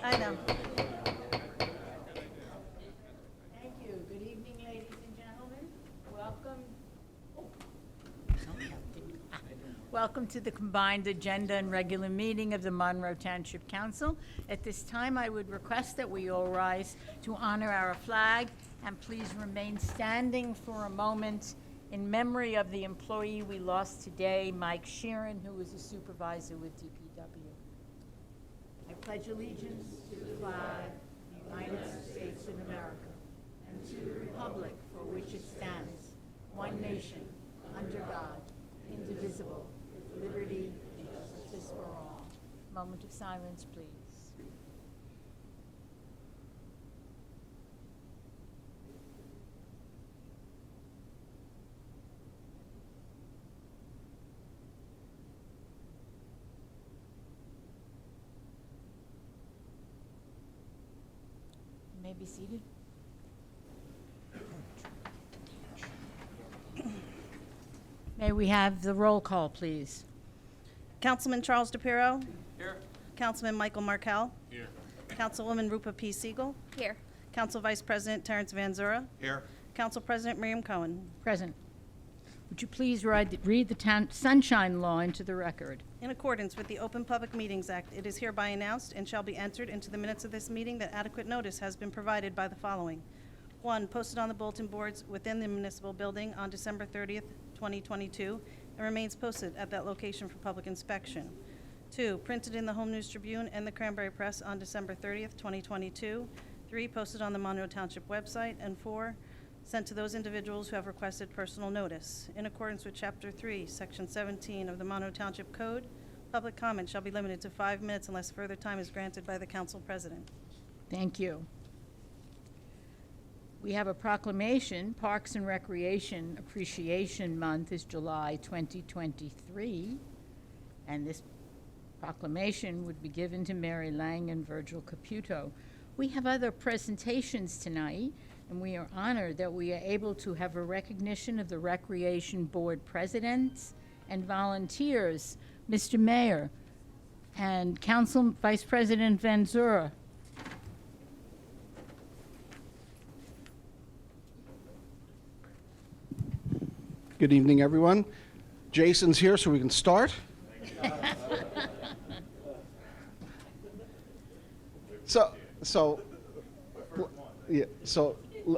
item. Thank you. Good evening, ladies and gentlemen. Welcome to the combined agenda and regular meeting of the Monroe Township Council. At this time, I would request that we all rise to honor our flag and please remain standing for a moment in memory of the employee we lost today, Mike Sheeran, who was a supervisor with DPW. I pledge allegiance to the flag of the United States of America and to the republic for which it stands, one nation, under God, indivisible, with liberty and justice for all. Moment of silence, please. You may be seated. May we have the roll call, please? Councilman Charles DePiero. Here. Councilman Michael Markell. Here. Councilwoman Rupa P. Siegel. Here. Council Vice President Terrence Van Zura. Here. Council President Miriam Cohen. Present. Would you please read the town sunshine law into the record? In accordance with the Open Public Meetings Act, it is hereby announced and shall be entered into the minutes of this meeting that adequate notice has been provided by the following. 1, posted on the bulletin boards within the municipal building on December 30th, 2022, and remains posted at that location for public inspection. 2, printed in the Home News Tribune and the Cranberry Press on December 30th, 2022. 3, posted on the Monroe Township website. And 4, sent to those individuals who have requested personal notice. In accordance with Chapter 3, Section 17 of the Monroe Township Code, public comment shall be limited to 5 minutes unless further time is granted by the council president. Thank you. We have a proclamation. Parks and Recreation Appreciation Month is July 2023, and this proclamation would be given to Mary Lang and Virgil Caputo. We have other presentations tonight, and we are honored that we are able to have a recognition of the Recreation Board presidents and volunteers, Mr. Mayor and Council Vice President Van Zura. Good evening, everyone. Jason's here, so we can start.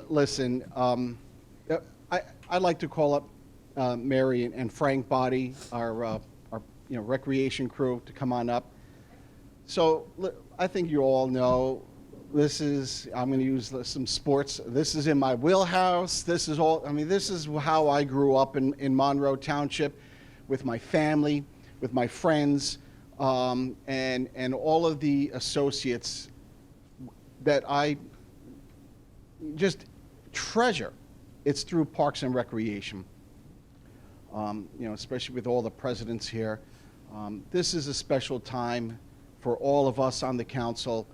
Listen, I'd like to call up Mary and Frank Body, our recreation crew, to come on up. So I think you all know this is, I'm going to use some sports. This is in my wheelhouse. This is how I grew up in Monroe Township with my family, with my friends, and all of the associates that I just treasure. It's through Parks and Recreation, especially with all the presidents here. This is a special time for all of us on the council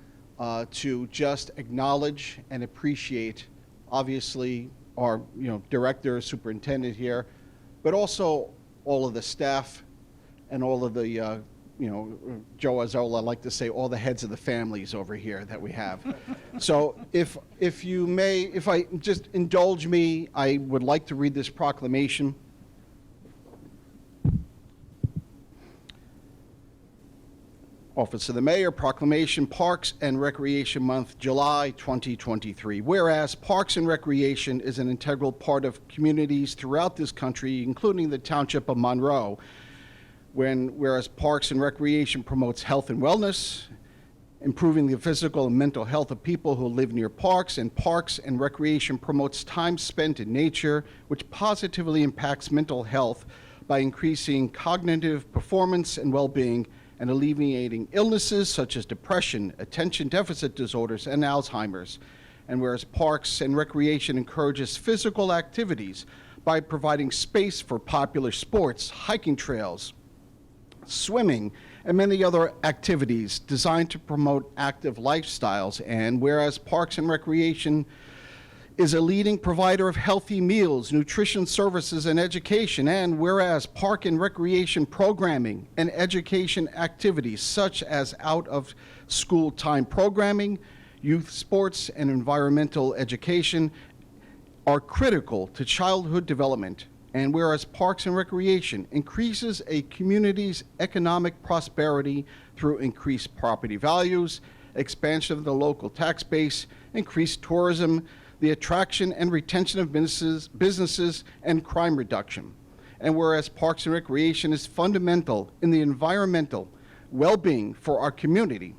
to just acknowledge and appreciate, obviously, our director, superintendent here, but also all of the staff and all of the Joe Azzola, I like to say all the heads of the families over here that we have. So if I just indulge me, I would like to read this proclamation. Office of the Mayor, proclamation, Parks and Recreation Month, July 2023. Whereas Parks and Recreation is an integral part of communities throughout this country, including the Township of Monroe. Whereas Parks and Recreation promotes health and wellness, improving the physical and mental health of people who live near parks, and Parks and Recreation promotes time spent in nature, which positively impacts mental health by increasing cognitive performance and well-being, and alleviating illnesses such as depression, attention deficit disorders, and Alzheimer's. And whereas Parks and Recreation encourages physical activities by providing space for popular sports, hiking trails, swimming, and many other activities designed to promote active lifestyles. And whereas Parks and Recreation is a leading provider of healthy meals, nutrition services, and education. And whereas park and recreation programming and education activities such as out-of-school time programming, youth sports, and environmental education are critical to childhood development. And whereas Parks and Recreation increases a community's economic prosperity through increased property values, expansion of the local tax base, increased tourism, the attraction and retention of businesses, and crime reduction. And whereas Parks and Recreation is fundamental in the environmental well-being for our community,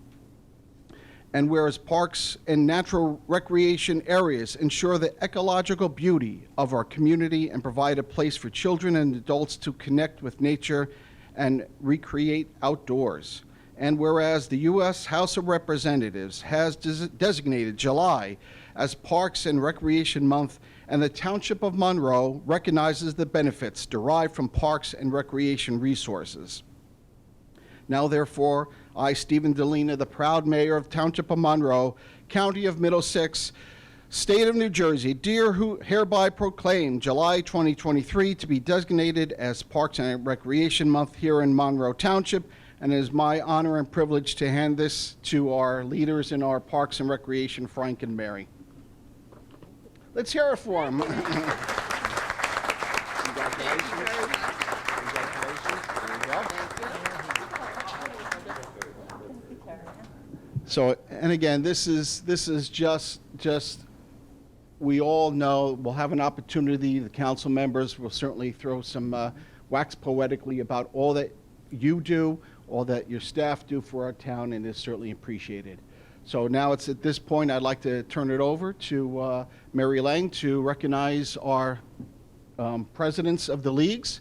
and whereas parks and natural recreation areas ensure the ecological beauty of our community and provide a place for children and adults to connect with nature and recreate outdoors. And whereas the U.S. House of Representatives has designated July as Parks and Recreation Month, and the Township of Monroe recognizes the benefits derived from parks and recreation resources. Now, therefore, I, Stephen Delina, the proud mayor of Township of Monroe, County of Middlesex, State of New Jersey, hereby proclaim July 2023 to be designated as Parks and Recreation Month here in Monroe Township, and it is my honor and privilege to hand this to our leaders in our Parks and Recreation, Frank and Mary. Let's hear it for them. So, and again, this is just we all know we'll have an opportunity. The council members will certainly throw some wax poetically about all that you do, all that your staff do for our town, and it's certainly appreciated. So now it's at this point I'd like to turn it over to Mary Lang to recognize our presidents of the leagues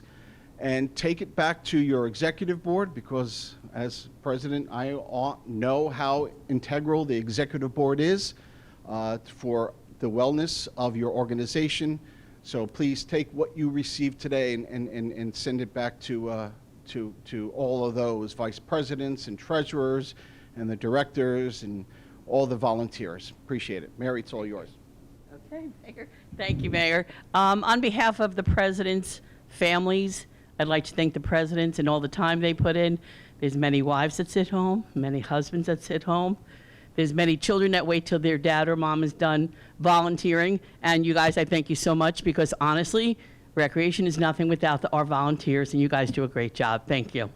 and take it back to your executive board, because as president, I know how integral the executive board is for the wellness of your organization. So please take what you received today and send it back to all of those vice presidents and treasurers and the directors and all the volunteers. Appreciate it. Mary, it's all yours. Okay, Mayor. Thank you, Mayor. On behalf of the presidents' families, I'd like to thank the presidents and all the time they put in. There's many wives that sit home, many husbands that sit home. There's many children that wait till their dad or mom is done volunteering. And you guys, I thank you so much, because honestly, recreation is nothing without our volunteers, and you guys do a great job. Thank you.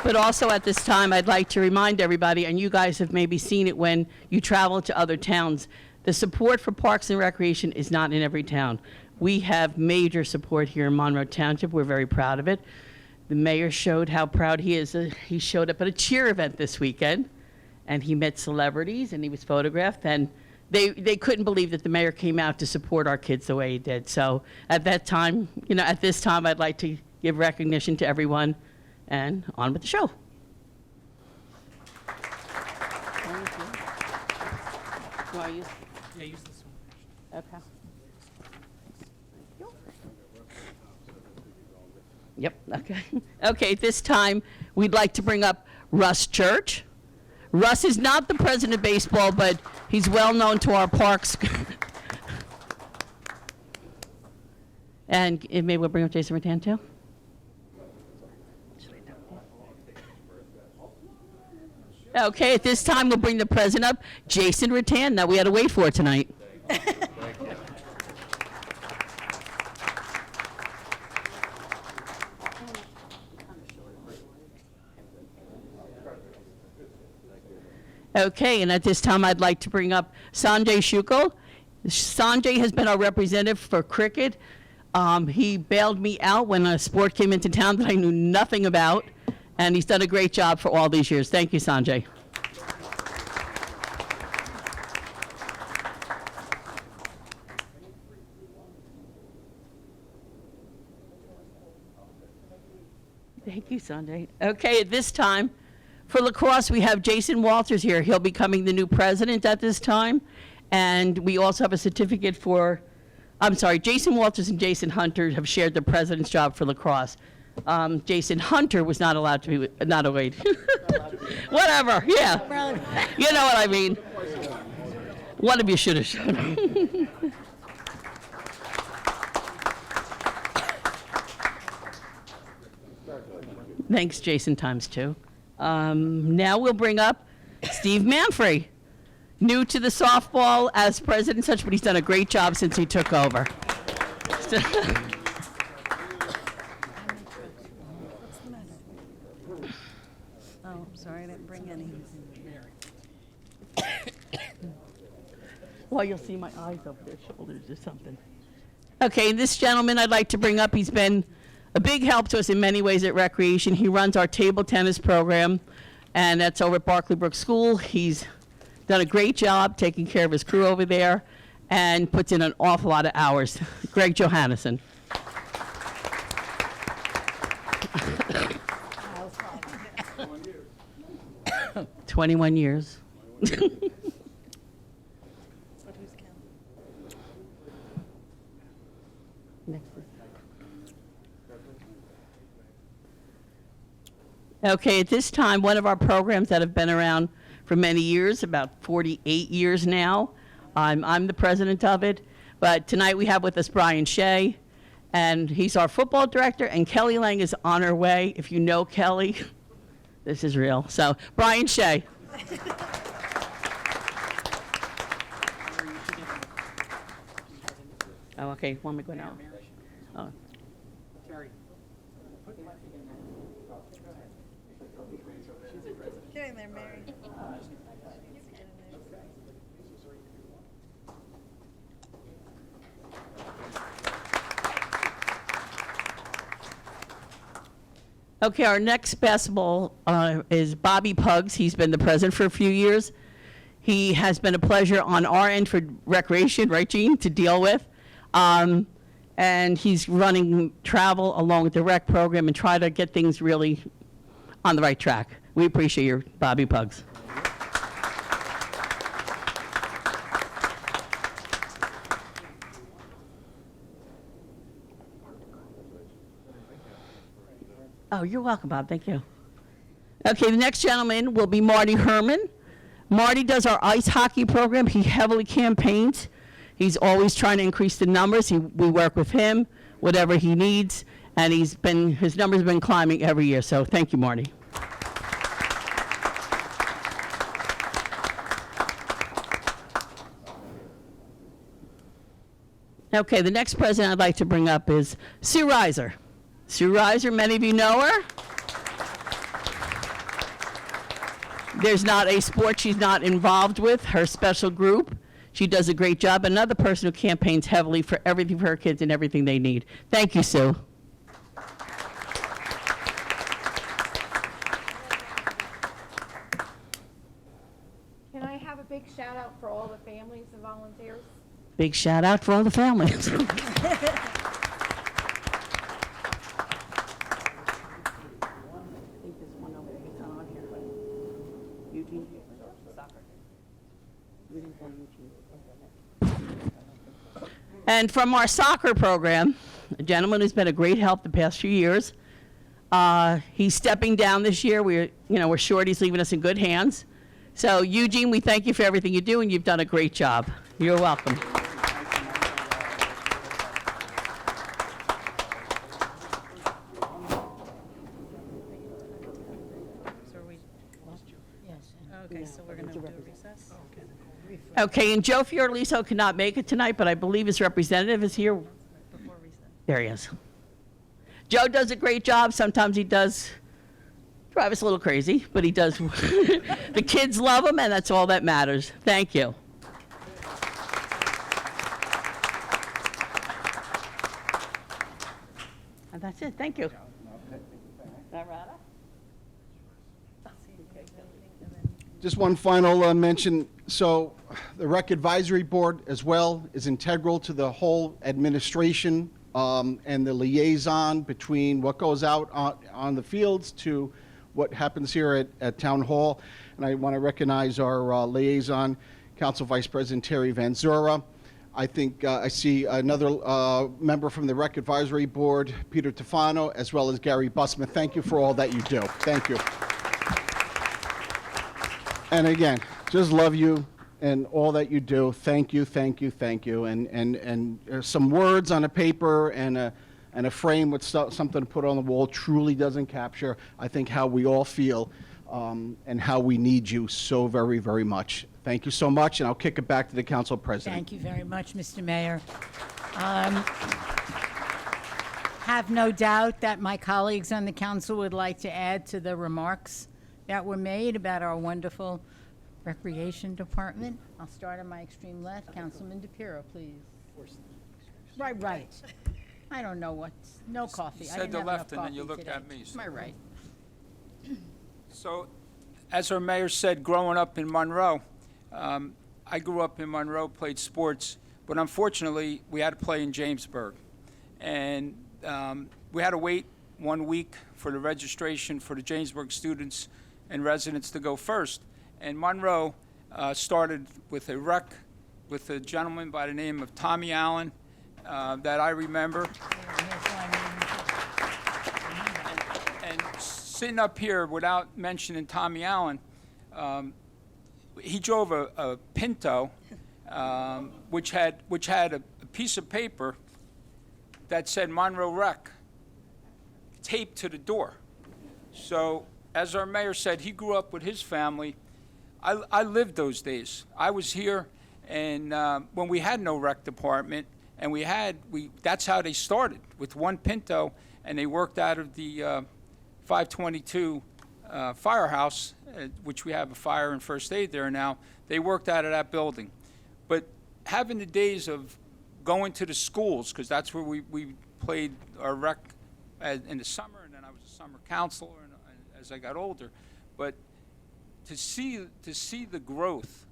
But also at this time, I'd like to remind everybody, and you guys have maybe seen it when you travel to other towns, the support for Parks and Recreation is not in every town. We have major support here in Monroe Township. We're very proud of it. The mayor showed how proud he is. He showed up at a cheer event this weekend, and he met celebrities, and he was photographed, and they couldn't believe that the mayor came out to support our kids the way he did. So at that time, at this time, I'd like to give recognition to everyone, and on with the show. Do I use? Yeah, use this one. Okay. Yep, okay. Okay, at this time, we'd like to bring up Russ Church. Russ is not the president of baseball, but he's well known to our parks. And maybe we'll bring up Jason Rattan too? Okay, at this time, we'll bring the president up, Jason Rattan, that we had to wait for tonight. Okay, and at this time, I'd like to bring up Sanjay Shukla. Sanjay has been our representative for cricket. He bailed me out when a sport came into town that I knew nothing about, and he's done a great job for all these years. Thank you, Sanjay. Thank you, Sanjay. Okay, at this time, for lacrosse, we have Jason Walters here. He'll be becoming the new president at this time. And we also have a certificate for, Jason Walters and Jason Hunter have shared the president's job for lacrosse. Jason Hunter was not allowed to be, whatever, yeah. You know what I mean. One of you should have shown up. Thanks, Jason, times two. Now we'll bring up Steve Manfrey, new to the softball as president and such, but he's done a great job since he took over. What's the matter? Oh, I'm sorry, I didn't bring any. Well, you'll see my eyes over their shoulders or something. Okay, this gentleman I'd like to bring up, he's been a big help to us in many ways at Recreation. He runs our table tennis program, and that's over at Barclay Brook School. He's done a great job taking care of his crew over there and puts in an awful lot of hours. Greg Johannesson. 21 years. But who's counting? Okay, at this time, one of our programs that have been around for many years, about 48 years now. I'm the president of it, but tonight we have with us Brian Shea, and he's our football director, and Kelly Lang is on her way. If you know Kelly, this is real. So, Brian Shea. Oh, okay, want me to go now? Oh. Carrie. Get in there, Mary. Okay, our next basketball is Bobby Puggs. He's been the president for a few years. He has been a pleasure on our end for Recreation, right, Gene, to deal with. And he's running travel along with the rec program and try to get things really on the right track. We appreciate your Bobby Puggs. Oh, you're welcome, Bob. Thank you. Okay, the next gentleman will be Marty Herman. Marty does our ice hockey program. He heavily campaigns. He's always trying to increase the numbers. We work with him, whatever he needs, and his numbers have been climbing every year. So thank you, Marty. Okay, the next president I'd like to bring up is Sue Reiser. Sue Reiser, many of you know her. There's not a sport she's not involved with, her special group. She does a great job. Another person who campaigns heavily for everything for her kids and everything they need. Thank you, Sue. Can I have a big shout out for all the families and volunteers? Big shout out for all the families. And from our soccer program, a gentleman who's been a great help the past few years. He's stepping down this year. We're short. He's leaving us in good hands. So, Eugene, we thank you for everything you do, and you've done a great job. You're welcome. So are we, okay, so we're going to do a recess? Okay, and Joe Fiordaliso cannot make it tonight, but I believe his representative is here. Before recess. There he is. Joe does a great job. Sometimes he does drive us a little crazy, but he does. The kids love him, and that's all that matters. Thank you. And that's it. Thank you. Just one final mention. So the Rec Advisory Board as well is integral to the whole administration and the liaison between what goes out on the fields to what happens here at Town Hall. And I want to recognize our liaison, Council Vice President Terry Van Zura. I think I see another member from the Rec Advisory Board, Peter Tefano, as well as Gary Busman. Thank you for all that you do. Thank you. And again, just love you and all that you do. Thank you, thank you, thank you. And some words on a paper and a frame with something to put on the wall truly doesn't capture, I think, how we all feel and how we need you so very, very much. Thank you so much, and I'll kick it back to the council president. Thank you very much, Mr. Mayor. Have no doubt that my colleagues on the council would like to add to the remarks that were made about our wonderful Recreation Department. I'll start on my extreme left. Councilman DePiero, please. Right. I don't know what's, no coffee. I Said didn't the have enough left and then you coffee looked today. at me, so- My right. So, as our mayor said, growing up in Monroe, I grew up in Monroe, played sports, but unfortunately, we had to play in Jamesburg. And we had to wait 1 week for the registration for the Jamesburg students and residents to go first. And Monroe started with a rec with a gentleman by the name of Tommy Allen that I remember. And sitting up here without mentioning Tommy Allen, he drove a Pinto, which had a piece of paper that said Monroe Rec taped to the door. So, as our mayor said, he grew up with his family. I lived those days. I was here, and when we had no rec department, and that's how they started, with one Pinto, and they worked out of the 522 firehouse, which we have a fire and first aid there now. They worked out of that building. But having the days of going to the schools, because that's where we played our rec in the summer, and then I was a summer counselor as I got older. But to see the growth,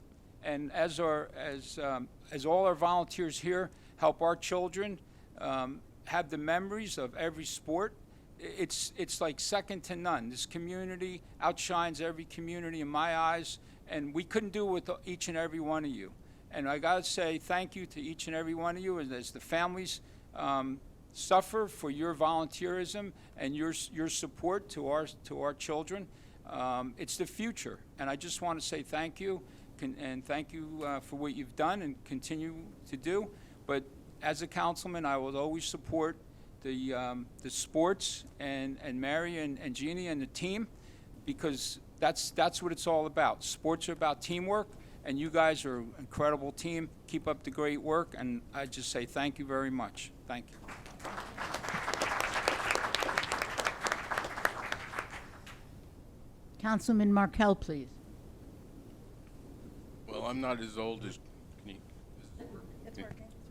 and as all our volunteers here help our children have the memories of every sport, it's like second to none. This community outshines every community in my eyes, and we couldn't do it with each and every one of you. And I gotta say thank you to each and every one of you, as the families suffer for your volunteerism and your support to our children. It's the future, and I just want to say thank you, and thank you for what you've done and continue to do. But as a councilman, I will always support the sports and Mary and Jeannie and the team, because that's what it's all about. Sports are about teamwork, and you guys are an incredible team. Keep up the great work, and I just say thank you very much. Thank you. Councilman Markel, please. Well, I'm not as old as, It's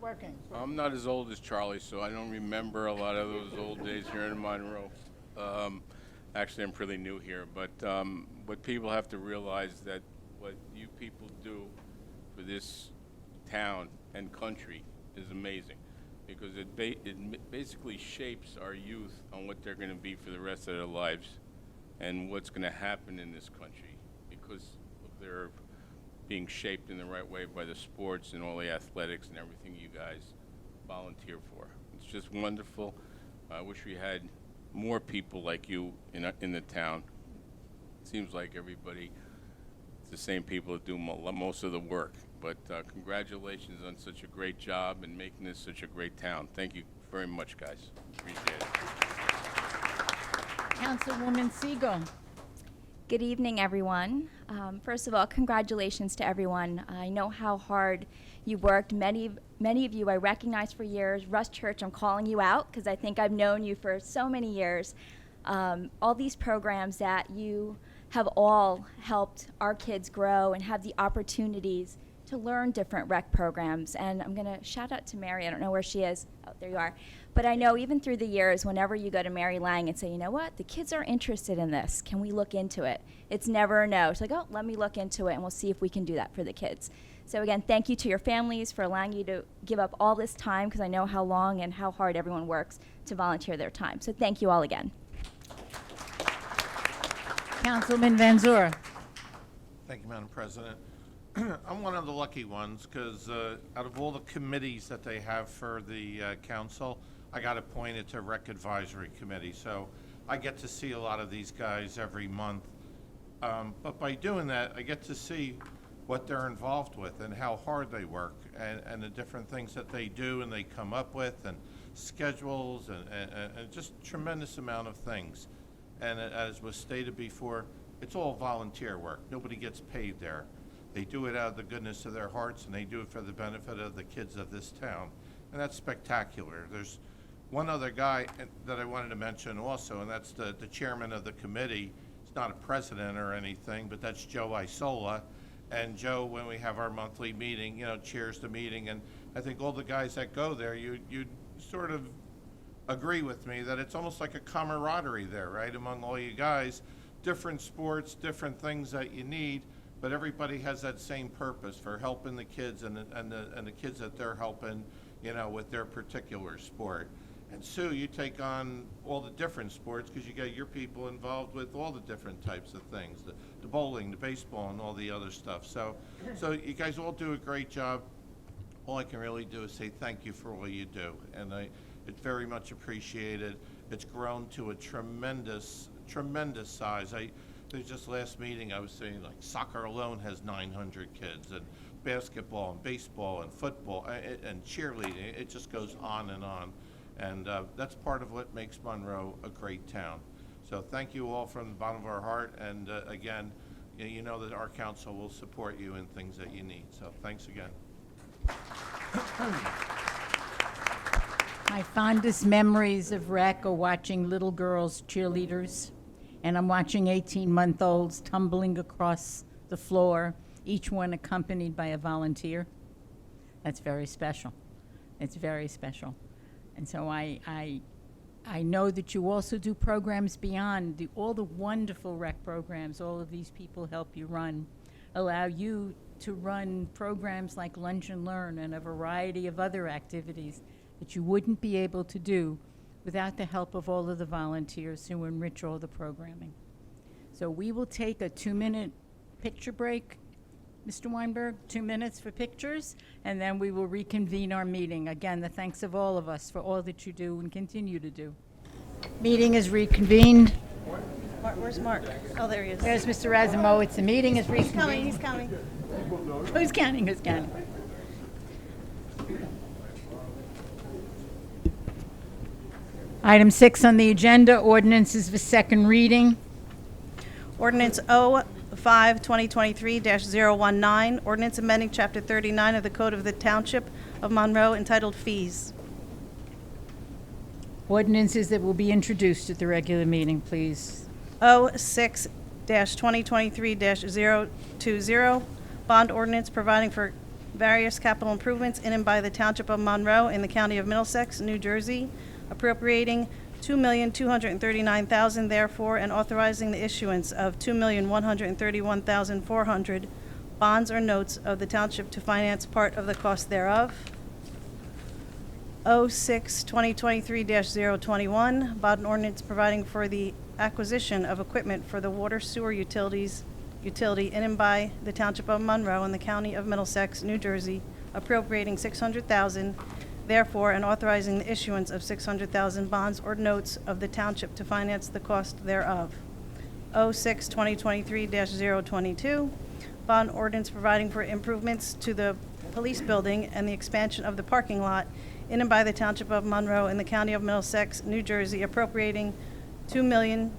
working. I'm not as old as Charlie, so I don't remember a lot of those old days here in Monroe. Actually, I'm pretty new here, but what people have to realize that what you people do for this town and country is amazing, because it basically shapes our youth on what they're going to be for the rest of their lives and what's going to happen in this country, because they're being shaped in the right way by the sports and all the athletics and everything you guys volunteer for. It's just wonderful. I wish we had more people like you in the town. It seems like everybody, it's the same people that do most of the work. But congratulations on such a great job and making this such a great town. Thank you very much, guys. Appreciate it. Councilwoman Siegel. Good evening, everyone. First of all, congratulations to everyone. I know how hard you worked. Many of you I recognize for years. Russ Church, I'm calling you out because I think I've known you for so many years. All these programs that you have all helped our kids grow and have the opportunities to learn different rec programs. And I'm going to shout out to Mary. I don't know where she is. Oh, there you are. But I know even through the years, whenever you go to Mary Lang and say, you know what, the kids are interested in this. Can we look into it? It's never a no. It's like, oh, let me look into it, and we'll see if we can do that for the kids. So again, thank you to your families for allowing you to give up all this time, because I know how long and how hard everyone works to volunteer their time. So thank you all again. Councilman Van Zora. Thank you, Madam President. I'm one of the lucky ones because out of all the committees that they have for the council, I got appointed to Rec Advisory Committee. So I get to see a lot of these guys every month. But by doing that, I get to see what they're involved with and how hard they work and the different things that they do and they come up with and schedules and just tremendous amount of things. And as was stated before, it's all volunteer work. Nobody gets paid there. They do it out of the goodness of their hearts, and they do it for the benefit of the kids of this town. And that's spectacular. There's one other guy that I wanted to mention also, and that's the chairman of the committee. He's not a president or anything, but that's Joe Isola. And Joe, when we have our monthly meeting, you know, chairs the meeting. And I think all the guys that go there, you sort of agree with me that it's almost like a camaraderie there, right, among all you guys. Different sports, different things that you need, but everybody has that same purpose for helping the kids and the kids that they're helping, you know, with their particular sport. And Sue, you take on all the different sports because you got your people involved with all the different types of things, the bowling, the baseball, and all the other stuff. So you guys all do a great job. All I can really do is say thank you for all you do, and it's very much appreciated. It's grown to a tremendous size. There's just last meeting I was saying, like, soccer alone has 900 kids, and basketball and baseball and football and cheerleading. It just goes on. And that's part of what makes Monroe a great town. So thank you all from the bottom of our heart. And again, you know that our council will support you in things that you need. So thanks again. My fondest memories of rec are watching little girls cheerleaders, and I'm watching 18-month-olds tumbling across the floor, each one accompanied by a volunteer. That's very special. It's very special. And so I know that you also do programs beyond all the wonderful rec programs all of these people help you run, allow you to run programs like Lunch and Learn and a variety of other activities that you wouldn't be able to do without the help of all of the volunteers who enrich all the programming. So we will take a 2-minute picture break. Mr. Weinberg, 2 minutes for pictures, and then we will reconvene our meeting. Again, the thanks of all of us for all that you do and continue to do. Meeting is reconvened. Where's Mark? Oh, there he is. There's Mr. Razumowitz. The meeting is He's coming, reconvened. he's coming. Who's counting? Who's counting? Item 6 on the agenda, ordinances for second reading. Ordinance 05-2023-019, ordinance amending Chapter 39 of the Code of the Township of Monroe entitled Fees. Ordinances that will be introduced at the regular meeting, please. 06-2023-020, bond ordinance providing for various capital improvements in and by the Township of Monroe in the County of Middlesex, New Jersey, appropriating $2,239,000 therefore, and authorizing the issuance of $2,131,400 bonds or notes of the township to finance part of the cost thereof. 06-2023-021, bond ordinance providing for the acquisition of equipment for the water sewer utility in and by the Township of Monroe in the County of Middlesex, New Jersey, appropriating $600,000 therefore, and authorizing the issuance of $600,000 bonds or notes of the township to finance the cost thereof. 06-2023-022, bond ordinance providing for improvements to the police building and the expansion of the parking lot in and by the Township of Monroe in the County of Middlesex, New Jersey, appropriating $2 million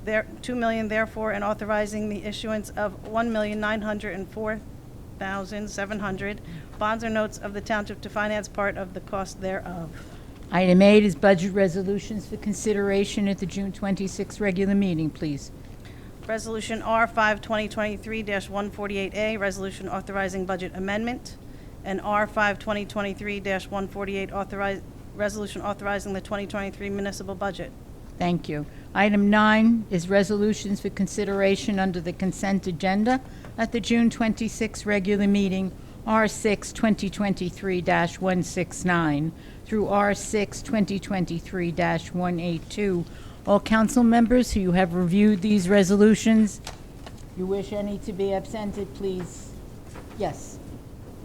therefore, and authorizing the issuance of $1,904,700 bonds or notes of the township to finance part of the cost thereof. Item 8 is budget resolutions for consideration at the June 26th regular meeting, please. Resolution R5-2023-148A, resolution authorizing budget amendment, and R5-2023-148, resolution authorizing the 2023 municipal budget. Thank you. Item 9 is resolutions for consideration under the consent agenda at the June 26th regular meeting, R6 2023-169 through R6 2023-182. All council members who have reviewed these resolutions, you wish any to be absented, please. Yes.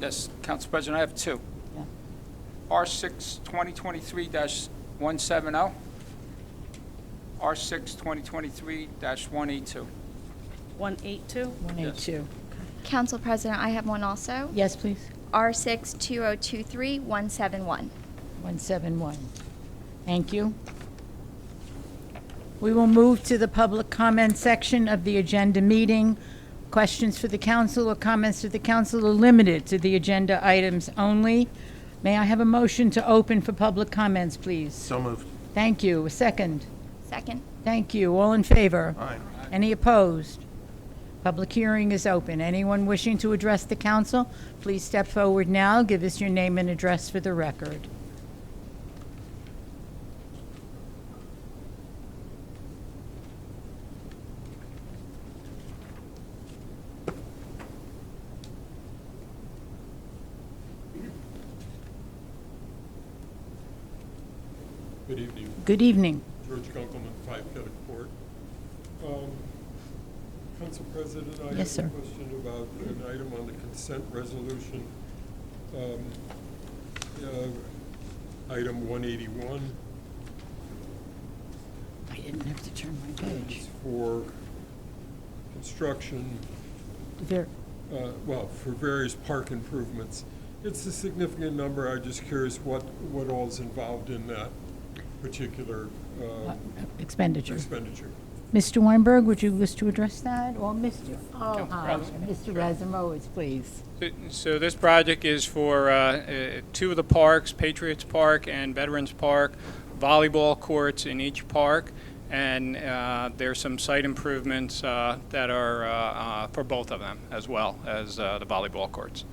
Yes, Council President, I have two. Yeah. R6 2023-170, R6 2023-182. 182. 182. Council President, I have one also. Yes, please. R62023-171. 171. Thank you. We will move to the public comment section of the agenda meeting. Questions for the council or comments to the council are limited to the agenda items only. May I have a motion to open for public comments, please? So moved. Thank you. A second. Second. Thank you. All in favor? Aye. Any opposed? Public hearing is open. Anyone wishing to address the council, please step forward now. Give us your name and address for the record. Good evening, Good evening. George Gunkelman, 5 Pettit Court. Council President, I Yes, have sir. a question about an item on the consent resolution. Item 181 I didn't have to turn my page. is for construction, There, for various park improvements. It's a significant number. I'm just curious what all is involved in that particular expenditure. expenditure. Mr. Weinberg, would you wish to address that? Or Mr. Oh, hi. Mr. Razamowitz, please. So this project is for two of the parks, Patriots Park and Veterans Park, volleyball courts in each park, and there's some site improvements that are for both of them, as well as the volleyball courts.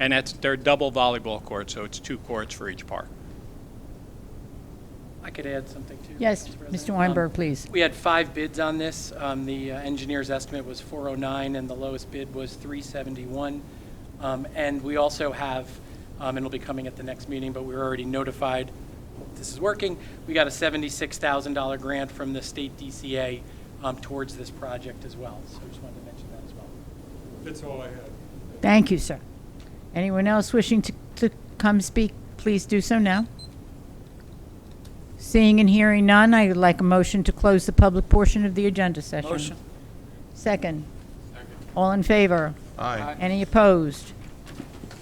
And they're double volleyball courts, so it's 2 courts for each park. I could add something too. Yes, President. Mr. Weinberg, please. We had 5 bids on this. The engineer's estimate was 409, and the lowest bid was 371. And we also have, and it'll be coming at the next meeting, but we were already notified this is working. We got a $76,000 grant from the state DCA towards this project as well. So I just wanted to mention that as well. That's all I had. Thank you, sir. Anyone else wishing to come speak, please do so now. Seeing and hearing none, I would like a motion to close the public portion of the agenda session. Motion. Second. All in favor? Aye. Any opposed?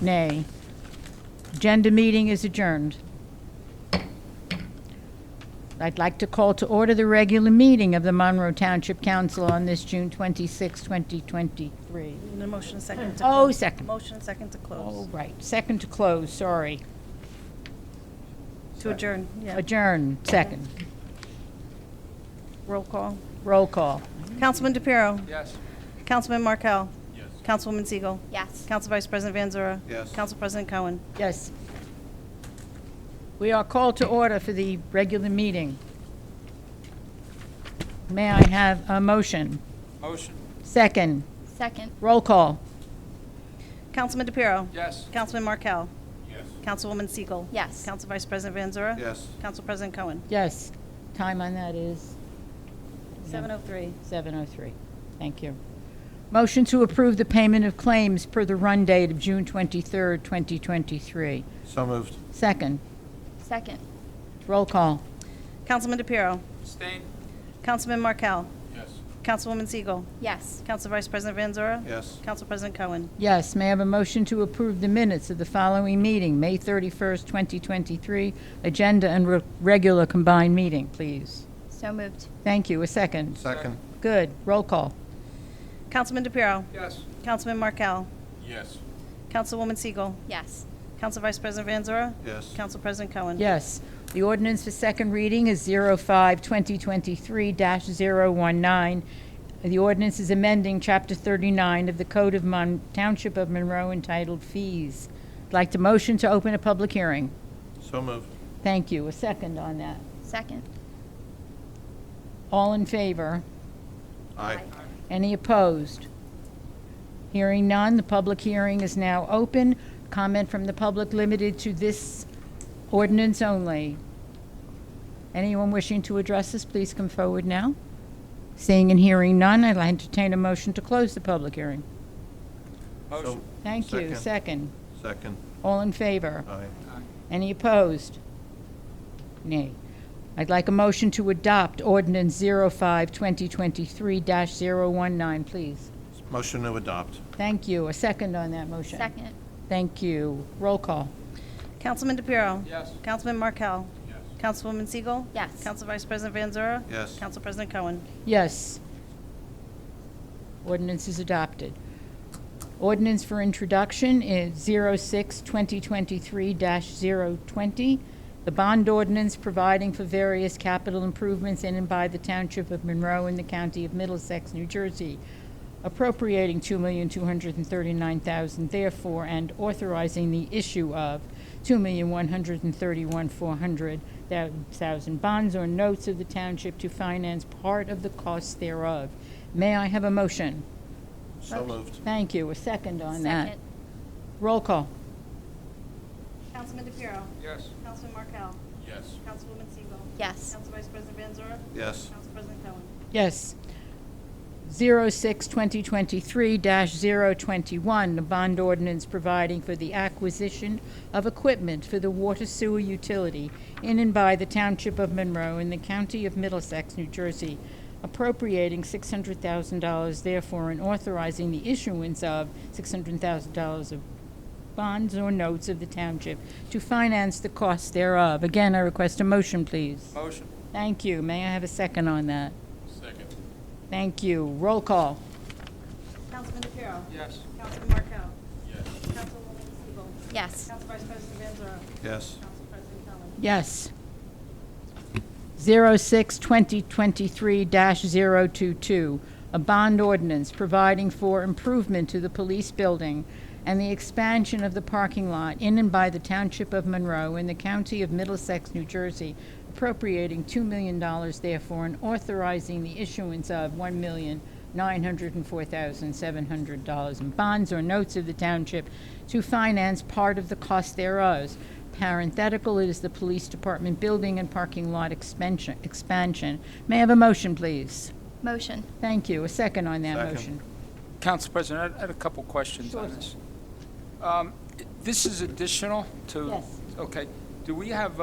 Nay. Agenda meeting is adjourned. I'd like to call to order the regular meeting of the Monroe Township Council on this June 26, 2023. Need a motion second to Oh, close. second. Motion second to close. Oh, right. Second to close, sorry. To adjourn, yeah. Adjourn, second. Roll call. Roll call. Councilman DePiero. Yes. Councilman Markel. Yes. Councilwoman Siegel. Yes. Council Vice President Van Zura. Yes. Council President Cohen. Yes. We are called to order for the regular meeting. May I have a motion? Motion. Second. Second. Roll call. Councilman DePiero. Yes. Councilman Markel. Yes. Councilwoman Siegel. Yes. Council Vice President Van Zura. Yes. Council President Cohen. Yes. Time on that is 7:03. 7:03. Thank you. Motion to approve the payment of claims per the run date of June 23rd, 2023. So moved. Second. Second. Roll call. Councilman DePiero. Abstain. Councilman Markel. Yes. Councilwoman Siegel. Yes. Council Vice President Van Zura. Yes. Council President Cohen. Yes, may I have a motion to approve the minutes of the following meeting, May 31st, 2023, agenda and regular combined meeting, please? So moved. Thank you. A second. Second. Good. Roll call. Councilman DePiero. Yes. Councilman Markel. Yes. Councilwoman Siegel. Yes. Council Vice President Van Zura. Yes. Council President Cohen. Yes. The ordinance for second reading is 05-2023-019. The ordinance is amending Chapter 39 of the Code of Township of Monroe entitled Fees. I'd like to motion to open a public hearing. So moved. Thank you. A second on that. Second. All in favor? Aye. Any opposed? Hearing none, the public hearing is now open. Comment from the public limited to this ordinance only. Anyone wishing to address us, please come forward now. Seeing and hearing none, I'll entertain a motion to close the public hearing. Motion. Thank you. Second. Second. Second. All in favor? Aye. Any opposed? Nay. I'd like a motion to adopt ordinance 05-2023-019, please. Motion to adopt. Thank you. A second on that motion? Second. Thank you. Roll call. Councilman DePiero. Yes. Councilman Markel. Yes. Councilwoman Siegel. Yes. Council Vice President Van Zura. Yes. Council President Cohen. Yes. Ordinance is adopted. Ordinance for introduction is 06-2023-020. The bond ordinance providing for various capital improvements in and by the Township of Monroe in the County of Middlesex, New Jersey, appropriating $2,239,000 therefore, and authorizing the issue of $2,131,400,000 bonds or notes of the township to finance part of the costs thereof. May I have a motion? So moved. Thank you. A second on that. Second. Roll call. Councilman DePiero. Yes. Councilman Markel. Yes. Councilwoman Siegel. Yes. Council Vice President Van Zura. Yes. Council President Cohen. Yes. 06-2023-021, the bond ordinance providing for the acquisition of equipment for the water sewer utility in and by the Township of Monroe in the County of Middlesex, New Jersey, appropriating $600,000 therefore, and authorizing the issuance of $600,000 of bonds or notes of the township to finance the costs thereof. Again, I request a motion, please. Motion. Thank you. May I have a second on that? Second. Thank you. Roll call. Councilman DePiero. Yes. Councilman Markel. Yes. Councilwoman Siegel. Yes. Council Vice President Van Zura. Yes. Council President Cohen. Yes. 06-2023-022, a bond ordinance providing for improvement to the police building and the expansion of the parking lot in and by the Township of Monroe in the County of Middlesex, New Jersey, appropriating $2 million therefore, and authorizing the issuance of $1,904,700 in bonds or notes of the township to finance part of the cost thereof. Parenthetical, it is the police department building and parking lot expansion. May I have a motion, please? Motion. Thank you. A second on that Second. motion. Council President, I had a couple questions on this. This is additional to? Yes. Okay. Do we have,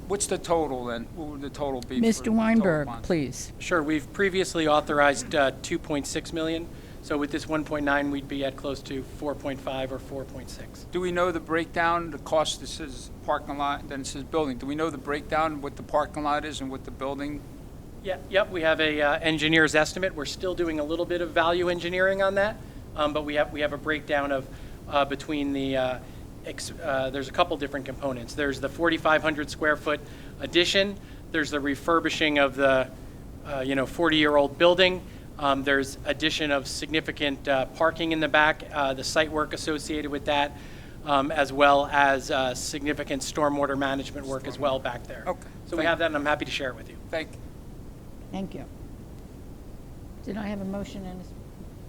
what's the total then? What would the total be? for the Mr. total Weinberg, bonds? please. Sure, we've previously authorized 2.6 million, so with this 1.9, we'd be at close to 4.5 or 4.6. Do we know the breakdown, the cost? This says parking lot, then it says building. Do we know the breakdown, what the parking lot is and what the building? Yeah, yep, we have a engineer's estimate. We're still doing a little bit of value engineering on that, but we have a breakdown of between the, there's a couple different components. There's the 4,500 square foot addition. There's the refurbishing of the, 40-year-old building. There's addition of significant parking in the back, the site work associated with that, as well as significant stormwater management work as well back there. Okay. So we have that, and I'm happy to share it with you. Thank you. Thank you. Did I have a motion and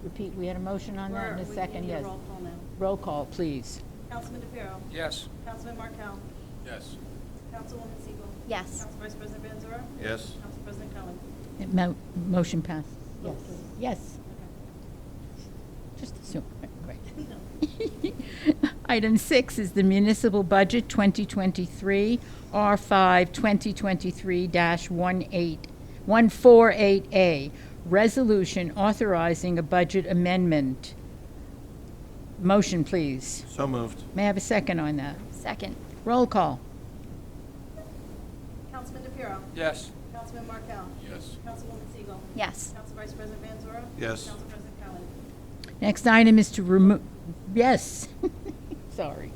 repeat, we had a motion on that and a second? We Yes. need a roll call now. Roll call, please. Councilman DePiero. Yes. Councilman Markel. Yes. Councilwoman Siegel. Yes. Council Vice President Van Zura. Yes. Council President Cohen. Motion passed. Yes. Yes. Just assume, great. Item 6 is the municipal budget 2023, R5 2023-148A, resolution authorizing a budget amendment. Motion, please. So moved. May I have a second on that? Second. Roll call. Councilman DePiero. Yes. Councilman Markel. Yes. Councilwoman Siegel. Yes. Council Vice President Van Zura. Yes. Council President Cohen. Next item is to remove, yes, sorry.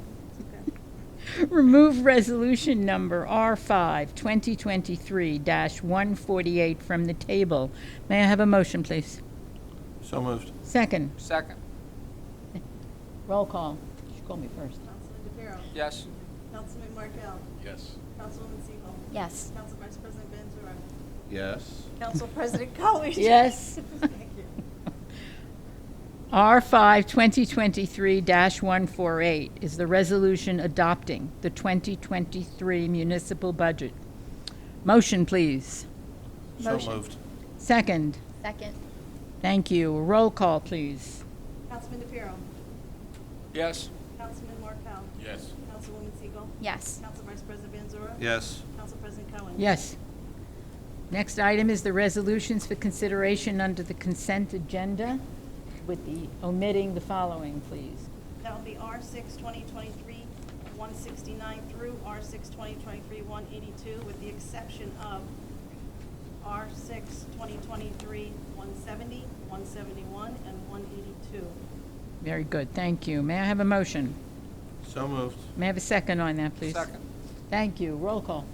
Remove resolution number R5 2023-148 from the table. May I have a motion, please? So moved. Second. Second. Roll call. You should call me first. Councilman DePiero. Yes. Councilman Markel. Yes. Councilwoman Siegel. Yes. Council Vice President Van Zura. Yes. Council President Cohen. Yes. Thank you. R5 2023-148 is the resolution adopting the 2023 municipal budget. Motion, please. So Motion. moved. Second. Second. Thank you. Roll call, please. Councilman DePiero. Yes. Councilman Markel. Yes. Councilwoman Siegel. Yes. Council Vice President Van Zura. Yes. Council President Cohen. Yes. Next item is the resolutions for consideration under the consent agenda, with the omitting the following, please. That will be R6 2023 169 through R6 2023 182, with the exception of R6 2023 170, 171, and 182. Very good, thank you. May I have a motion? So moved. May I have a second on that, please? Second. Thank you. Roll call.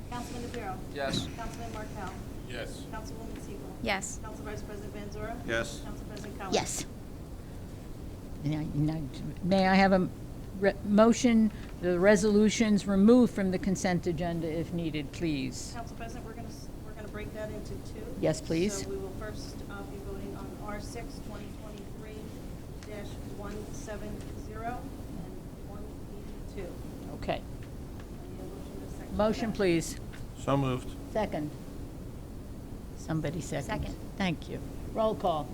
Councilman DePiero. Yes. Councilman Martel. Yes. Councilwoman Siegel. Yes. Council Vice President Van Zora. Yes. Council President Collins. Yes. May I have a motion, the resolutions removed from the consent agenda if needed, please? Council President, we're gonna break that into two. Yes, please. So we will first be voting on R6 2023-170 and 182. Okay. I need a motion to second Motion, that. please. So moved. Second. Somebody second. Second. Thank you. Roll call.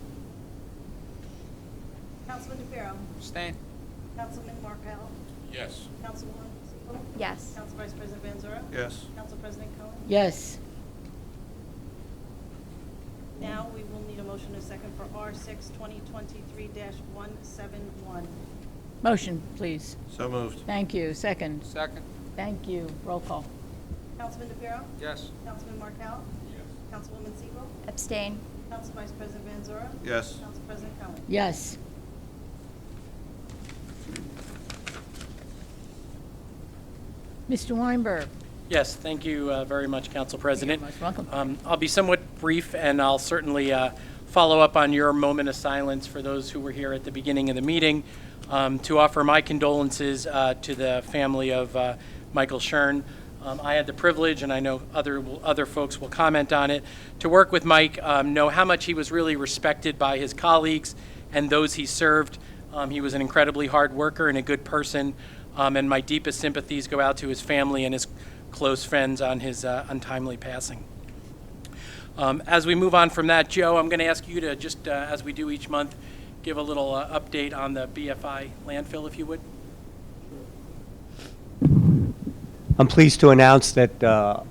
Councilman DePiero. Abstain. Councilman Markel. Yes. Councilwoman Siegel. Yes. Council Vice President Van Zora. Yes. Council President Cohen. Yes. Now we will need a motion to second for R6 2023-171. Motion, please. So moved. Thank you. Second. Second. Thank you. Roll call. Councilman DePiero. Yes. Councilman Markel. Yes. Councilwoman Siegel. Abstain. Council Vice President Van Zora. Yes. Council President Cohen. Yes. Mr. Weinberg. Yes, thank you very much, Council President. You're most welcome. I'll be somewhat brief, and I'll certainly follow up on your moment of silence for those who were here at the beginning of the meeting, to offer my condolences to the family of Michael Schern. I had the privilege, and I know other folks will comment on it, to work with Mike, know how much he was really respected by his colleagues and those he served. He was an incredibly hard worker and a good person, and my deepest sympathies go out to his family and his close friends on his untimely passing. As we move on from that, Joe, I'm going to ask you to just, as we do each month, give a little update on the BFI landfill, if you would. I'm pleased to announce that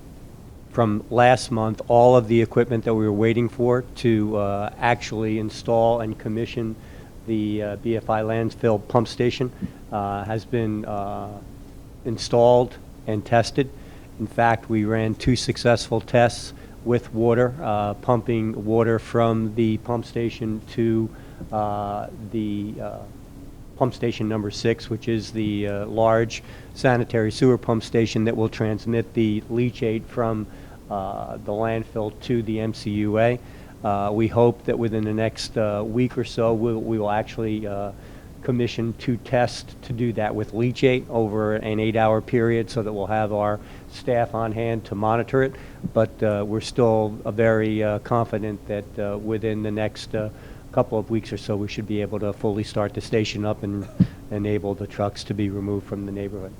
from last month, all of the equipment that we were waiting for to actually install and commission the BFI landfill pump station has been installed and tested. In fact, we ran 2 successful tests with water, pumping water from the pump station to the pump station number 6, which is the large sanitary sewer pump station that will transmit the leachate from the landfill to the MCUA. We hope that within the next week or so, we will actually commission 2 tests to do that with leachate over an 8-hour period, so that we'll have our staff on hand to monitor it. But we're still very confident that within the next couple of weeks or so, we should be able to fully start the station up and enable the trucks to be removed from the neighborhood.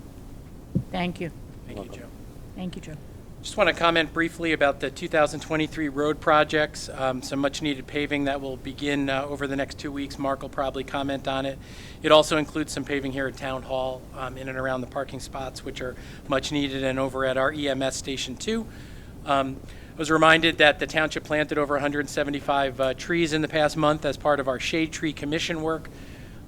Thank you. Thank you, Joe. Thank you, Joe. Just want to comment briefly about the 2023 road projects, some much-needed paving that will begin over the next 2 weeks. Mark will probably comment on it. It also includes some paving here at Town Hall, in and around the parking spots, which are much needed, and over at our EMS Station 2. I was reminded that the township planted over 175 trees in the past month as part of our Shade Tree Commission work.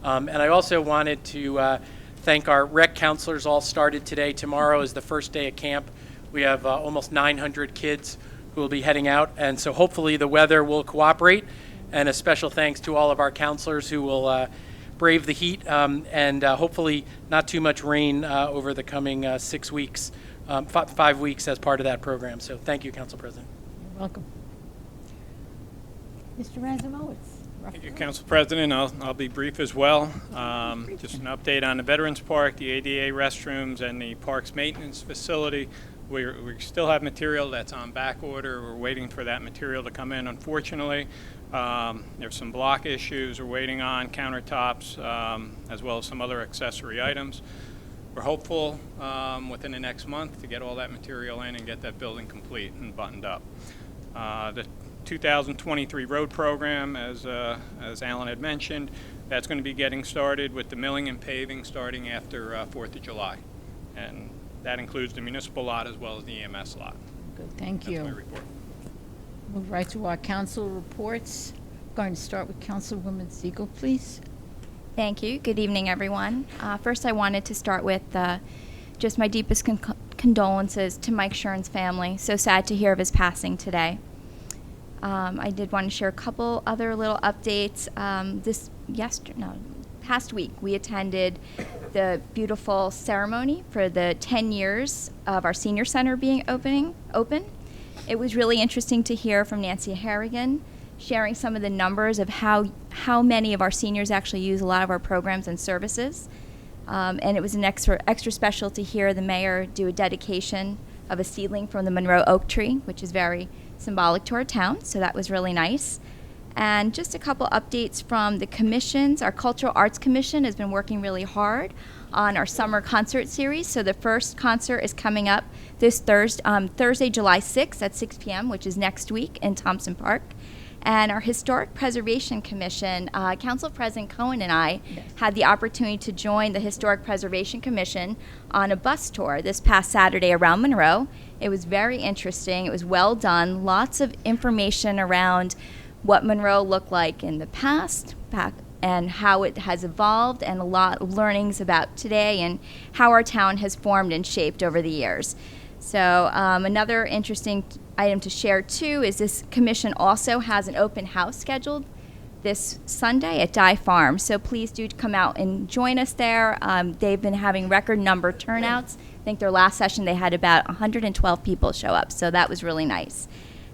And I also wanted to thank our rec counselors. All started today. Tomorrow is the first day of camp. We have almost 900 kids who will be heading out, and so hopefully the weather will cooperate. And a special thanks to all of our counselors who will brave the heat and hopefully not too much rain over the coming 6 weeks, 5 weeks as part of that program. So thank you, Council President. You're welcome. Mr. Razumowitz. Thank you, Council President. I'll be brief as well. Just an update on the Veterans Park, the ADA restrooms, and the park's maintenance facility. We still have material that's on back order. We're waiting for that material to come in, unfortunately. There's some block issues we're waiting on, countertops, as well as some other accessory items. We're hopeful within the next month to get all that material in and get that building complete and buttoned up. The 2023 road program, as Alan had mentioned, that's going to be getting started with the milling and paving starting after 4th of July. And that includes the municipal lot as well as the EMS lot. Good, thank That's you. my report. Move right to our council reports. going to start with Councilwoman Siegel, please. Thank you. Good evening, everyone. First, I wanted to start with just my deepest condolences to Mike Shern's family. So sad to hear of his passing today. I did want to share a couple other little updates. Past week, we attended the beautiful ceremony for the 10 years of our senior center being open. It was really interesting to hear from Nancy Harrigan sharing some of the numbers of how many of our seniors actually use a lot of our programs and services. And it was an extra special to hear the mayor do a dedication of a seedling from the Monroe oak tree, which is very symbolic to our town, so that was really nice. And just a couple updates from the commissions. Our Cultural Arts Commission has been working really hard on our summer concert series. So the first concert is coming up this Thursday, July 6th at 6 p.m., which is next week in Thompson Park. And our Historic Preservation Commission, Council President Cohen and I had the opportunity to join the Historic Preservation Commission on a bus tour this past Saturday around Monroe. It was very interesting. It was well done. Lots of information around what Monroe looked like in the past, and how it has evolved, and a lot of learnings about today and how our town has formed and shaped over the years. So another interesting item to share too is this commission also has an open house scheduled this Sunday at Dye Farm. So please do come out and join us there. They've been having record number turnouts. I think their last session they had about 112 people show up, so that was really nice.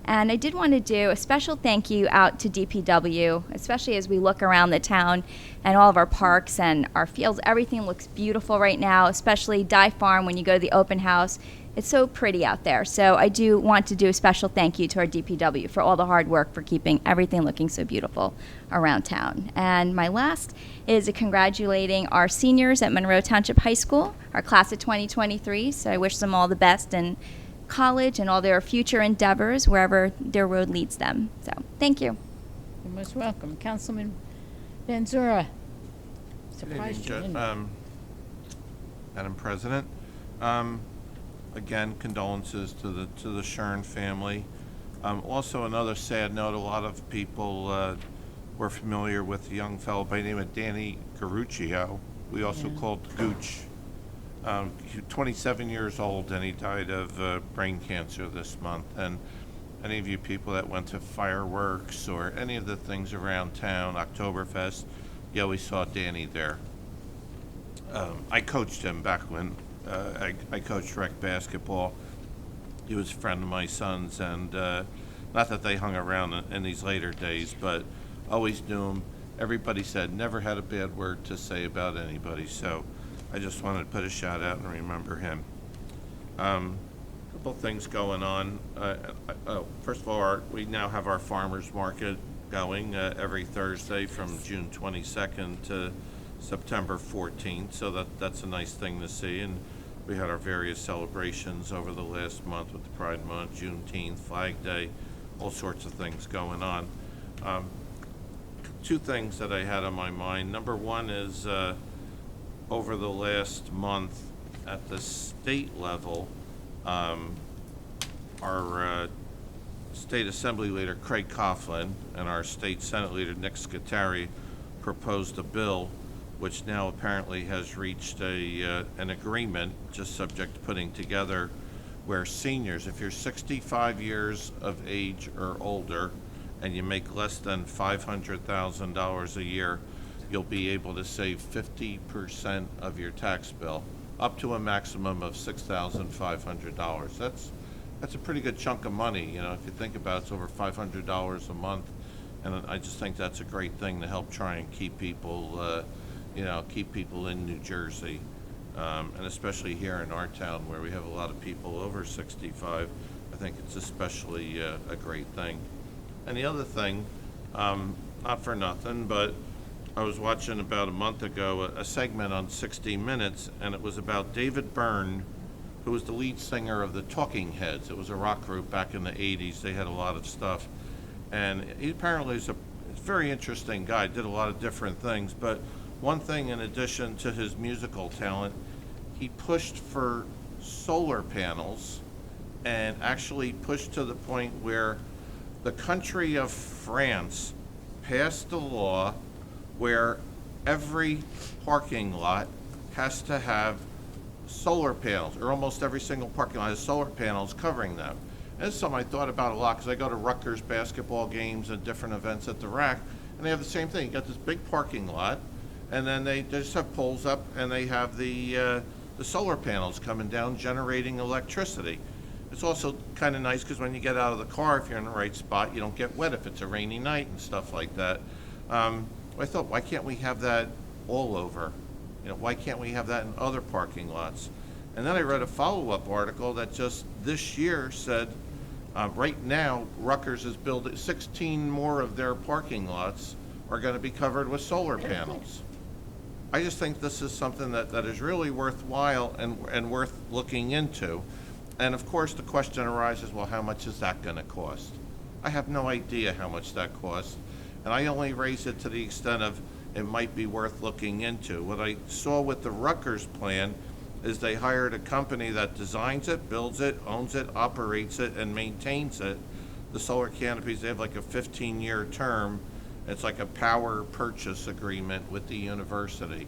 And I did want to do a special thank you out to DPW, especially as we look around the town and all of our parks and our fields. Everything looks beautiful right now, especially Dye Farm when you go to the open house. It's so pretty out there. So I do want to do a special thank you to our DPW for all the hard work for keeping everything looking so beautiful around town. And my last is congratulating our seniors at Monroe Township High School, our class of 2023. So I wish them all the best in college and all their future endeavors wherever their road leads them. So thank you. You're most welcome. Councilman Benzura. Good evening, Surprised you didn't. Madam President. Again, condolences to the Shern family. Also, another sad note, a lot of people were familiar with a young fellow by the name of Danny Garuccio. We also called Gooch. He was 27 years old, and he died of brain cancer this month. And any of you people that went to fireworks or any of the things around town, Oktoberfest, you always saw Danny there. I coached him back when I coached rec basketball. He was a friend of my son's, and not that they hung around in these later days, but always knew him. Everybody said never had a bad word to say about anybody, so I just wanted to put a shout out and remember him. Couple things going on. First of all, we now have our farmers market going every Thursday from June 22nd to September 14th, so that's a nice thing to see. And we had our various celebrations over the last month with the Pride Month, Juneteenth, Flag Day, all sorts of things going on. Two things that I had on my mind. Number one is over the last month at the state level, our State Assembly Leader Craig Coughlin and our State Senate Leader Nick Scutari proposed a bill which now apparently has reached an agreement, just subject to putting together, where seniors, if you're 65 years of age or older and you make less than $500,000 a year, you'll be able to save 50% of your tax bill, up to a maximum of $6,500. That's a pretty good chunk of money, you know, if you think about it, it's over $500 a month, and I just think that's a great thing to help try and keep people, keep people in New Jersey, and especially here in our town where we have a lot of people over 65. I think it's especially a great thing. And the other thing, not for nothing, but I was watching about a month ago a segment on 60 Minutes, and it was about David Byrne, who was the lead singer of the Talking Heads. It was a rock group back in the 80s. They had a lot of stuff. And he apparently is a very interesting guy, did a lot of different things. But one thing, in addition to his musical talent, he pushed for solar panels and actually pushed to the point where the country of France passed a law where every parking lot has to have solar panels, or almost every single parking lot has solar panels covering them. And it's something I thought about a lot, because I go to Rutgers basketball games and different events at the RAC, and they have the same thing. You got this big parking lot, and then they just have poles up, and they have the solar panels coming down generating electricity. It's also kind of nice because when you get out of the car, if you're in the right spot, you don't get wet if it's a rainy night and stuff like that. I thought, why can't we have that all over? You know, why can't we have that in other parking lots? And then I read a follow-up article that just this year said, right now, Rutgers is building 16 more of their parking lots are going to be covered with solar panels. I just think this is something that is really worthwhile and worth looking into. And of course, the question arises, well, how much is that going to cost? I have no idea how much that costs, and I only raise it to the extent of it might be worth looking into. What I saw with the Rutgers plan is they hired a company that designs it, builds it, owns it, operates it, and maintains it. The solar canopies, they have like a 15-year term. It's like a power purchase agreement with the university.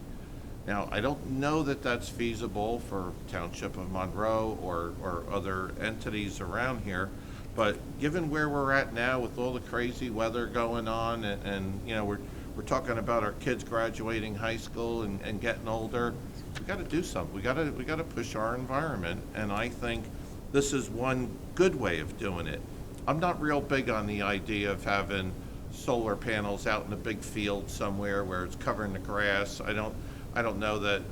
Now, I don't know that that's feasible for Township of Monroe or other entities around here, but given where we're at now with all the crazy weather going on, and you know, we're talking about our kids graduating high school and getting older, we got to do something. We got to push our environment, and I think this is one good way of doing it. I'm not real big on the idea of having solar panels out in a big field somewhere where it's covering the grass. I don't know that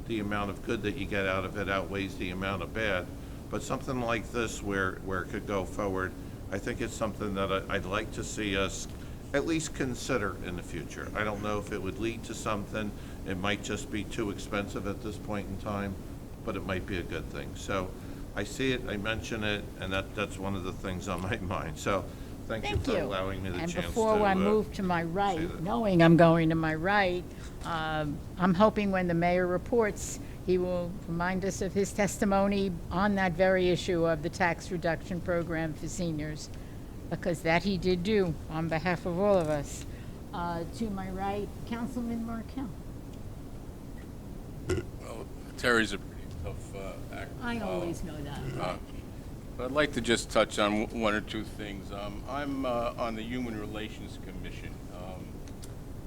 the amount of good that you get out of it outweighs the amount of bad. But something like this where it could go forward, I think it's something that I'd like to see us at least consider in the future. I don't know if it would lead to something. It might just be too expensive at this point in time, but it might be a good thing. So I see it, I mention it, and that's one of the things on my mind. So thank you for allowing me the chance to And before I move to my say right, that. knowing I'm going to my right, I'm hoping when the mayor reports, he will remind us of his testimony on that very issue of the tax reduction program for seniors, because that he did do on behalf of all of us. To my right, Councilman Markell. Well, Terry's a pretty tough act. I always know that. But I'd like to just touch on one or two things. I'm on the Human Relations Commission,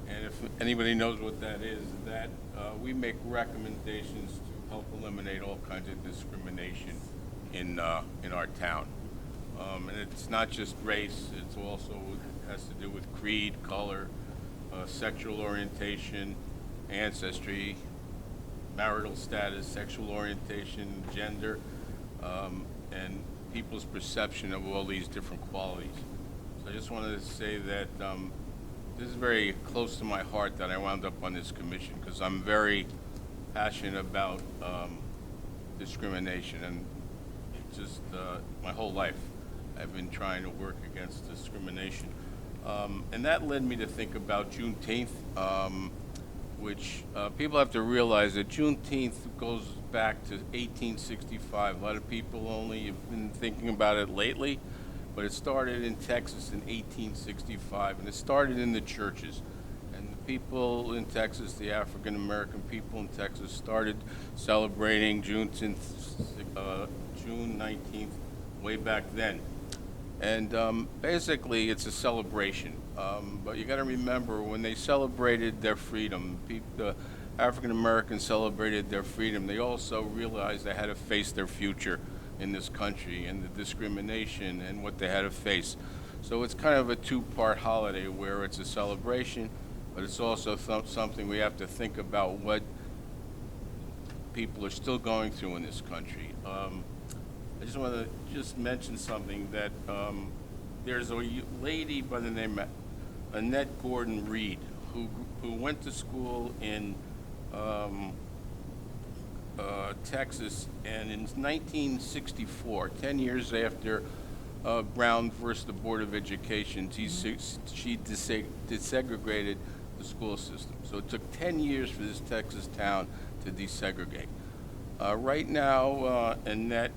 and if anybody knows what that is, that we make recommendations to help eliminate all kinds of discrimination in our town. And it's not just race, it's also has to do with creed, color, sexual orientation, ancestry, marital status, sexual orientation, gender, and people's perception of all these different qualities. So I just wanted to say that this is very close to my heart that I wound up on this commission, because I'm very passionate about discrimination, and just my whole life I've been trying to work against discrimination. And that led me to think about Juneteenth, which people have to realize that Juneteenth goes back to 1865. A lot of people only have been thinking about it lately, but it started in Texas in 1865, and it started in the churches. And the people in Texas, the African American people in Texas, started celebrating June 19th way back then. And basically, it's a celebration. But you got to remember, when they celebrated their freedom, the African Americans celebrated their freedom, they also realized they had to face their future in this country and the discrimination and what they had to face. So it's kind of a two-part holiday where it's a celebration, but it's also something we have to think about what people are still going through in this country. I just want to mention something that there's a lady by the name of Annette Gordon Reed who went to school in Texas, and in 1964, 10 years after Brown versus the Board of Education, she desegregated the school system. So it took 10 years for this Texas town to desegregate. Right now, Annette,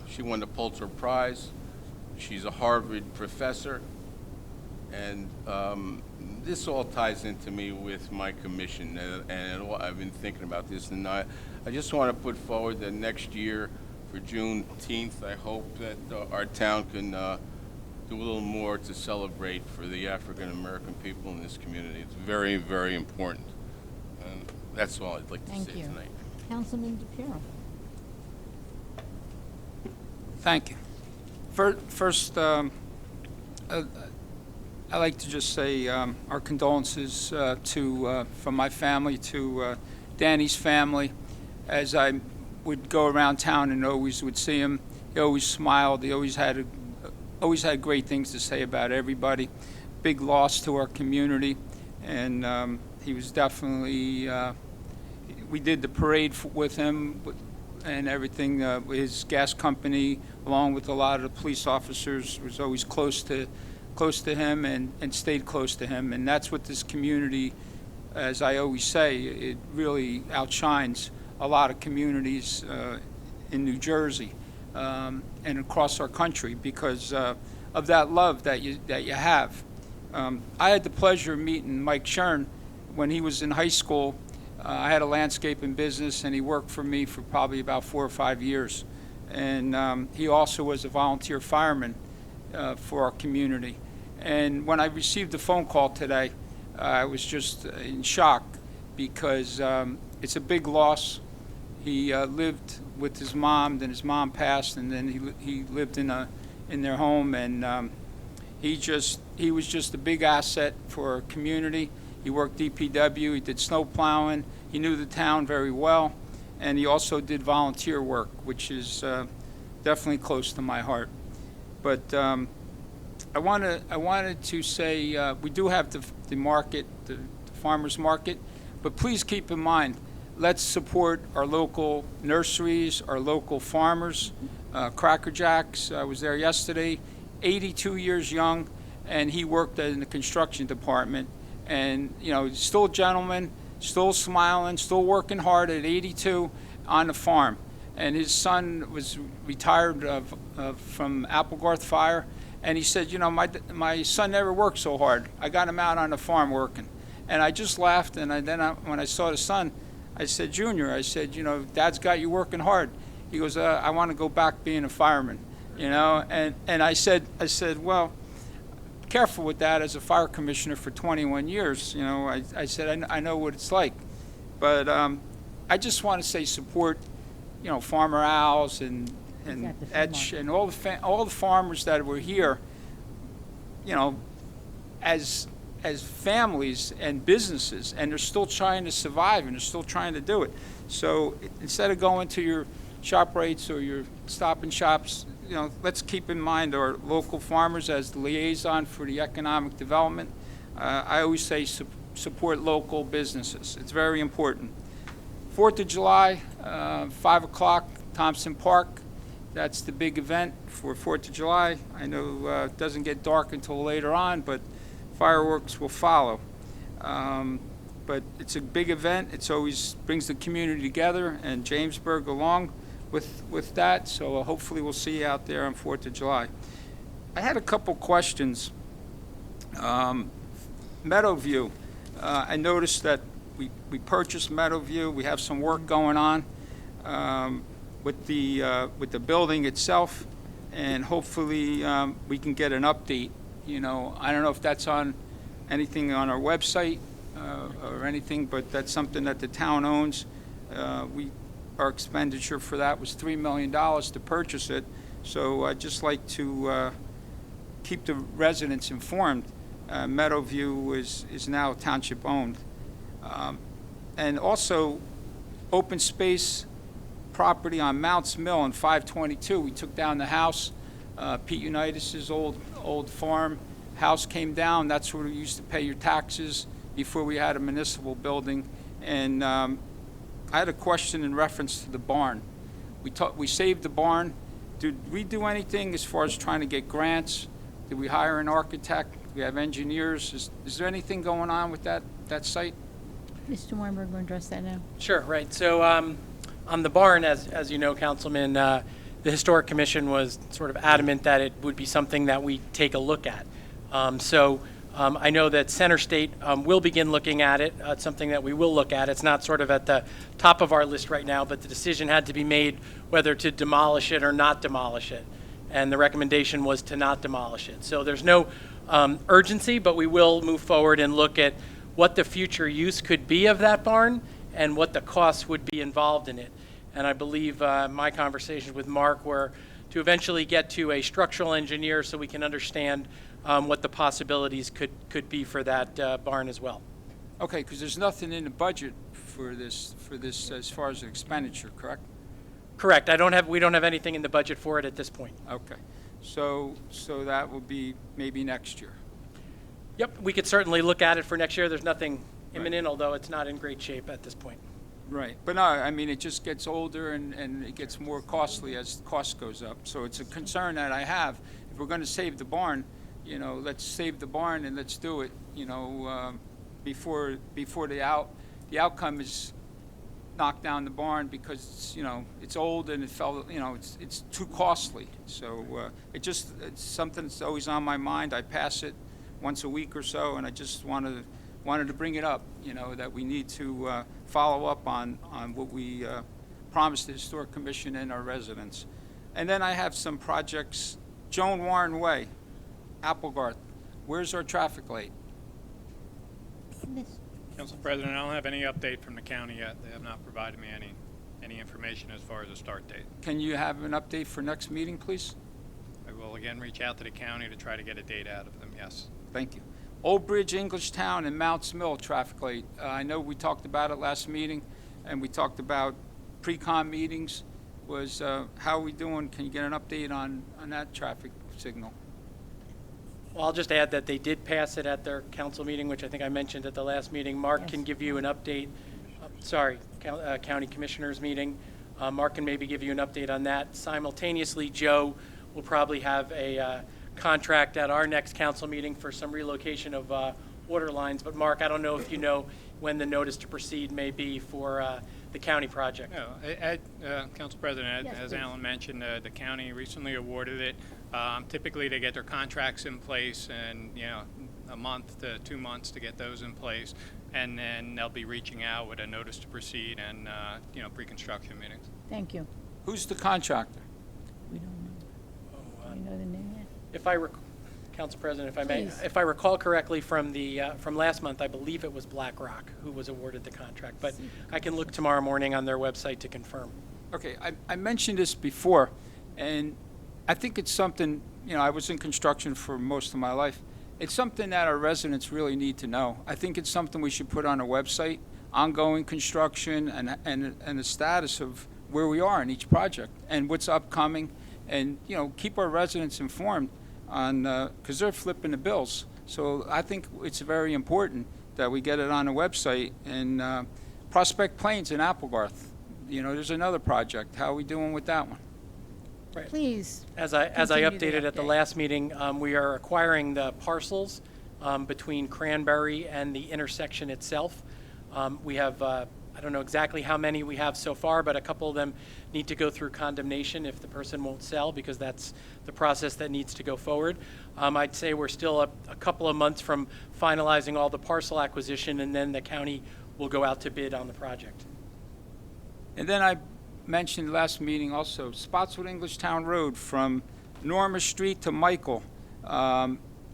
she won the Pulitzer Prize. She's a Harvard professor, And this all ties into me with my commission, and I've been thinking about this, and I just want to put forward that next year for Juneteenth, I hope that our town can do a little more to celebrate for the African-American people in this community. It's very, very important. And that's all I'd like to Thank say you. tonight. Councilman DePiero. Thank you. First, I'd like to just say our condolences from my family to Danny's family. As I would go around town and always would see him, he always smiled. He always had great things to say about everybody. Big loss to our community, and he was definitely. We did the parade with him and everything. His gas company, along with a lot of the police officers, was always close to him and stayed close to him. And that's what this community, as I always say, it really outshines a lot of communities in New Jersey and across our country because of that love that you have. I had the pleasure of meeting Mike Shern when he was in high school. I had a landscaping business, and he worked for me for probably about 4 or 5 years. And he also was a volunteer fireman for our community. And when I received the phone call today, I was just in shock because it's a big loss. He lived with his mom, then his mom passed, and then he lived in their home, and he was just a big asset for our community. He worked DPW, he did snow plowing, he knew the town very well, and he also did volunteer work, which is definitely close to my heart. But I wanted to say we do have the market, the farmers market, but please keep in mind, let's support our local nurseries, our local farmers. Cracker Jacks, I was there yesterday, 82 years young, and he worked in the construction department. And, you know, still a gentleman, still smiling, still working hard at 82 on the farm. And his son was retired from Applegarth Fire, and he said, you know, my son never worked so hard. I got him out on the farm working. And I just laughed, and when I saw the son, I said, Junior, I said, you know, Dad's got you working hard. He goes, I want to go back being a fireman, you know. And I said, well, careful with that. As a fire commissioner for 21 years, you know, I said, I know what it's like. But I just want to say support, you know, Farmer Al's and Etch and all the farmers that were here, you know, as families and businesses, and they're still trying to survive and they're still trying to do it. So instead of going to your ShopRites or your Stop and Shops, you know, let's keep in mind our local farmers as the liaison for the economic development. I always say support local businesses. It's very important. 4th of July, 5 o'clock, Thompson Park. That's the big event for 4th of July. I know it doesn't get dark until later on, but fireworks will follow. But it's a big event. It's always brings the community together, and Jamesburg along with that. So hopefully we'll see you out there on 4th of July. I had a couple questions. Meadowview. I noticed that we purchased Meadowview. We have some work going on with the building itself, and hopefully we can get an update. You know, I don't know if that's on anything on our website or anything, but that's something that the town owns. Our expenditure for that was $3 million to purchase it. So I'd just like to keep the residents informed. Meadowview is now township owned. And also open space property on Mounts Mill in 522. We took down the house. Pete Unitas's old farm house came down. That's where we used to pay your taxes before we had a municipal building. And I had a question in reference to the barn. We saved the barn. Did we do anything as far as trying to get grants? Did we hire an architect? We have engineers. Is there anything going on with that site? Mr. Weinberg will address that now. Sure, right. So on the barn, as you know, Councilman, the Historic Commission was sort of adamant that it would be something that we take a look at. So I know that Center State will begin looking at it. It's something that we will look at. It's not sort of at the top of our list right now, but the decision had to be made whether to demolish it or not demolish it. And the recommendation was to not demolish it. So there's no urgency, but we will move forward and look at what the future use could be of that barn and what the costs would be involved in it. And I believe my conversations with Mark were to eventually get to a structural engineer so we can understand what the possibilities could be for that barn as well. Okay, because there's nothing in the budget for this as far as expenditure, correct? Correct. We don't have anything in the budget for it at this point. Okay, so that will be maybe next year. Yep, we could certainly look at it for next year. There's nothing imminent, although it's not in great shape at this point. Right, but no, I mean, it just gets older and it gets more costly as the cost goes up. So it's a concern that I have. If we're going to save the barn, you know, let's save the barn and let's do it, you know, before the outcome is knock down the barn because it's, you know, it's old and it fell, you know, it's too costly. So it's something that's always on my mind. I pass it once a week or so, and I just wanted to bring it up, you know, that we need to follow up on what we promised the Historic Commission and our residents. And then I have some projects. Joan Warren Way, Applegarth, where's our traffic light? Council President, I don't have any update from the county yet. They have not provided me any information as far as a start date. Can you have an update for next meeting, please? I will again reach out to the county to try to get a date out of them, yes. Thank you. Old Bridge, Englishtown, and Mounts Mill traffic light. I know we talked about it last meeting, and we talked about pre-con meetings. How are we doing? Can you get an update on that traffic signal? Well, I'll just add that they did pass it at their council meeting, which I think I mentioned at the last meeting. Mark can give you an update. County Commissioners meeting. Mark can maybe give you an update on that. Simultaneously, Joe will probably have a contract at our next council meeting for some relocation of water lines. But Mark, I don't know if you know when the notice to proceed may be for the county project. No, Council President, Yes, as please. Alan mentioned, the county recently awarded it. Typically, they get their contracts in place and, you know, a month to 2 months to get those in place. And then they'll be reaching out with a notice to proceed and, you know, pre-construction meetings. Thank you. Who's the contractor? We don't know. Do you know the name yet? If I Council President, if I may, Please. if I recall correctly from from last month, I believe it was BlackRock who was awarded the contract. But I can look tomorrow morning on their website to confirm. Okay, I mentioned this before, and I think it's something, you know, I was in construction for most of my life. It's something that our residents really need to know. I think it's something we should put on a website, ongoing construction and the status of where we are in each project and what's upcoming, and, you know, keep our residents informed on, because they're flipping the bills. So I think it's very important that we get it on the website. And Prospect Plains in Applegarth, you know, there's another project. How are we doing with that one? Please. As I Continue the updated at the update. last meeting, we are acquiring the parcels between Cranberry and the intersection itself. We have, I don't know exactly how many we have so far, but a couple of them need to go through condemnation if the person won't sell, because that's the process that needs to go forward. I'd say we're still a couple of months from finalizing all the parcel acquisition, and then the county will go out to bid on the project. And then I mentioned last meeting also, Spotswood Englishtown Road from Norma Street to Michael.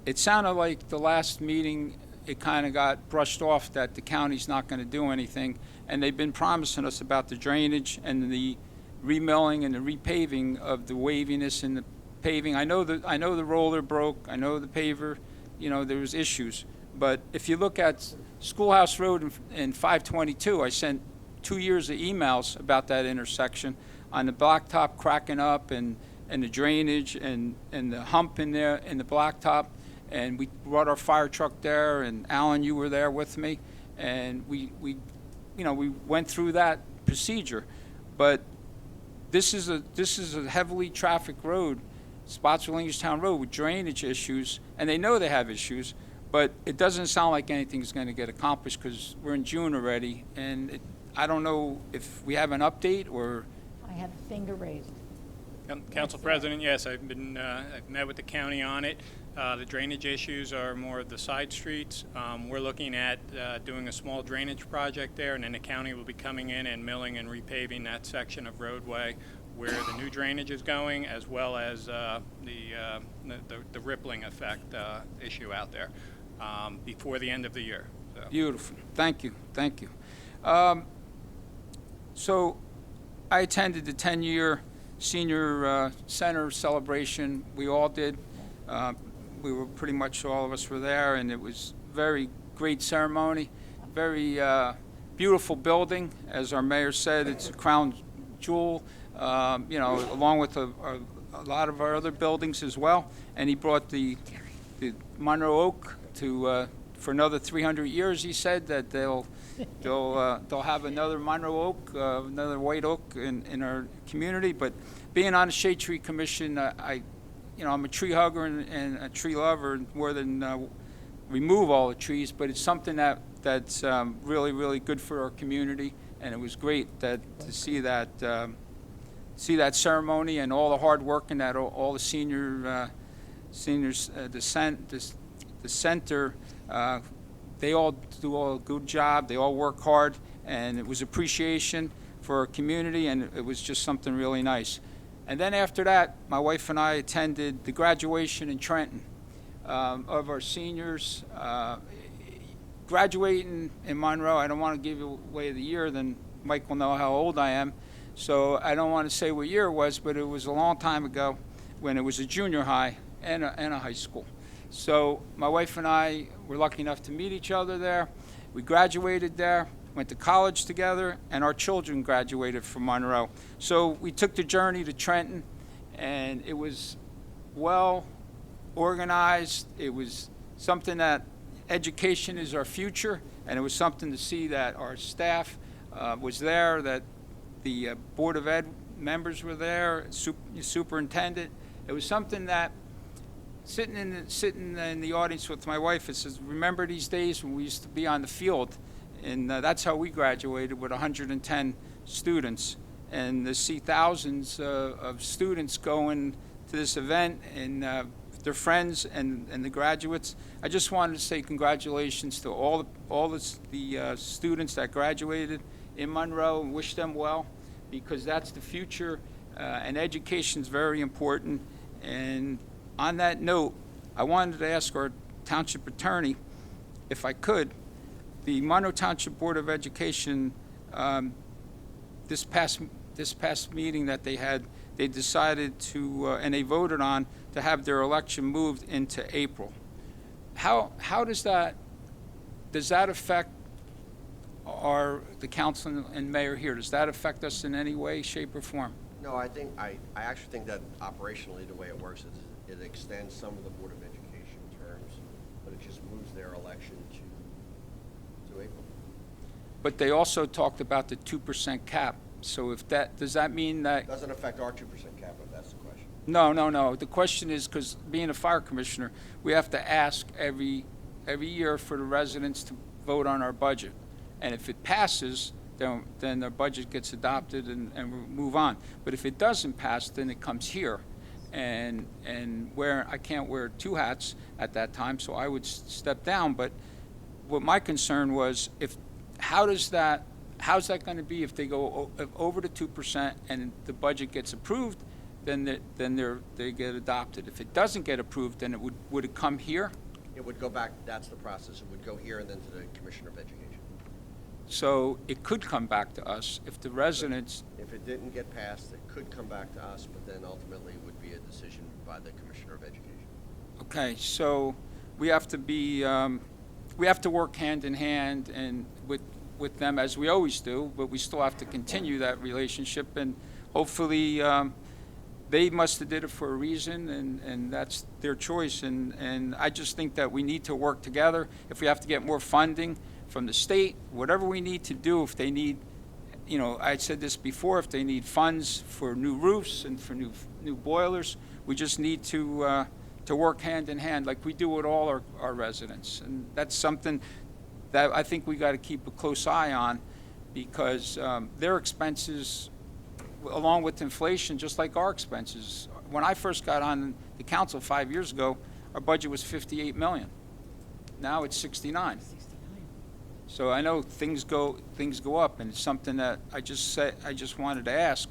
It sounded like the last meeting, it kind of got brushed off that the county's not going to do anything, and they've been promising us about the drainage and the remilling and the repaving of the waviness and the paving. I know the roller broke, I know the paver, you know, there was issues. But if you look at Schoolhouse Road in 522, I sent 2 years of emails about that intersection on the blacktop cracking up and the drainage and the hump in there in the blacktop. And we brought our fire truck there, and Alan, you were there with me, and we went through that procedure. But this is a heavily trafficked road, Spotswood Englishtown Road, with drainage issues, and they know they have issues, but it doesn't sound like anything's going to get accomplished because we're in June already, and I don't know if we have an update or. I have a finger raised. Council President, yes, I've met with the county on it. The drainage issues are more of the side streets. We're looking at doing a small drainage project there, and then the county will be coming in and milling and repaving that section of roadway where the new drainage is going, as well as the rippling effect issue out there before the end of the year. So. Beautiful. Thank you. Thank you. So I attended the 10-year senior center celebration. We all did. We were pretty much, all of us were there, and it was very great ceremony, very beautiful building. As our mayor said, it's a crown jewel, you know, along with a lot of our other buildings as well. And he brought the Monroe Oak to for another 300 years. He said that they'll have another Monroe Oak, another white oak in our community. But being on the Shade Tree Commission, I'm a tree hugger and a tree lover more than remove all the trees, but it's something that's really, really good for our community, and it was great to see that ceremony and all the hard work and that all the seniors, the center, they all do a good job. They all work hard, and it was appreciation for our community, and it was just something really nice. And then after that, my wife and I attended the graduation in Trenton of our seniors. Graduating in Monroe, I don't want to give away the year, then Mike will know how old I am. So I don't want to say what year it was, but it was a long time ago when it was a junior high and a high school. So my wife and I were lucky enough to meet each other there. We graduated there, went to college together, and our children graduated from Monroe. So we took the journey to Trenton, and it was well organized. It was something that education is our future, and it was something to see that our staff was there, that the Board of Ed members were there, superintendent. It was something that sitting in the audience with my wife, it says, remember these days when we used to be on the field? And that's how we graduated, with 110 students. And to see thousands of students going to this event and their friends and the graduates, I just wanted to say congratulations to all the students that graduated in Monroe and wish them well, because that's the future, and education is very important. And on that note, I wanted to ask our township attorney, if I could, the Monroe Township Board of Education, this past meeting that they had, they decided to, and they voted on, to have their election moved into April. How does that affect the council and mayor here? Does that affect us in any way, shape, or form? No, I actually think that operationally the way it works is it extends some of the Board of Education terms, but it just moves their election to April. But they also talked about the 2% cap. So does that mean that? Doesn't affect our 2% cap, if that's the question. No. The question is, because being a fire commissioner, we have to ask every year for the residents to vote on our budget. And if it passes, then the budget gets adopted and we move on. But if it doesn't pass, then it comes here. And I can't wear two hats at that time, so I would step down. But what my concern was, how's that going to be if they go over the 2% and the budget gets approved? Then they get adopted. If it doesn't get approved, then would it come here? It would go back. That's the process. It would go here and then to the Commissioner of Education. So it could come back to us if the residents. If it didn't get passed, it could come back to us, but then ultimately it would be a decision by the Commissioner of Education. Okay, so we have to work hand in hand and with them, as we always do, but we still have to continue that relationship, and hopefully they must have did it for a reason, and that's their choice. And I just think that we need to work together. If we have to get more funding from the state, whatever we need to do, if they need, I said this before, if they need funds for new roofs and for new boilers, we just need to work hand in hand like we do with all our residents. And that's something that I think we got to keep a close eye on, because their expenses, along with inflation, just like our expenses. When I first got on the council 5 years ago, our budget was 58 million. Now it's 69. So I know things go up, and it's something that I just wanted to ask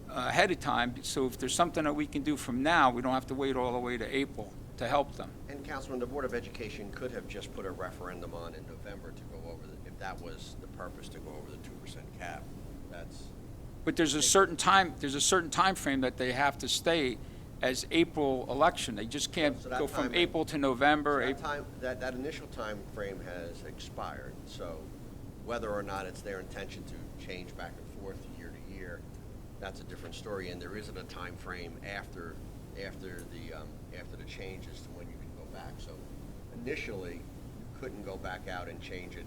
ahead of time. So if there's something that we can do from now, we don't have to wait all the way to April to help them. And Councilman, the Board of Education could have just put a referendum on in November to go over, if that was the purpose, to go over the 2% cap. That's, But there's a certain time frame that they have to stay as April election. They just can't So that go from time- April to November. that initial time frame has expired, so whether or not it's their intention to change back and forth year to year, that's a different story, and there isn't a time frame after the changes to when you can go back. So initially, you couldn't go back out and change it.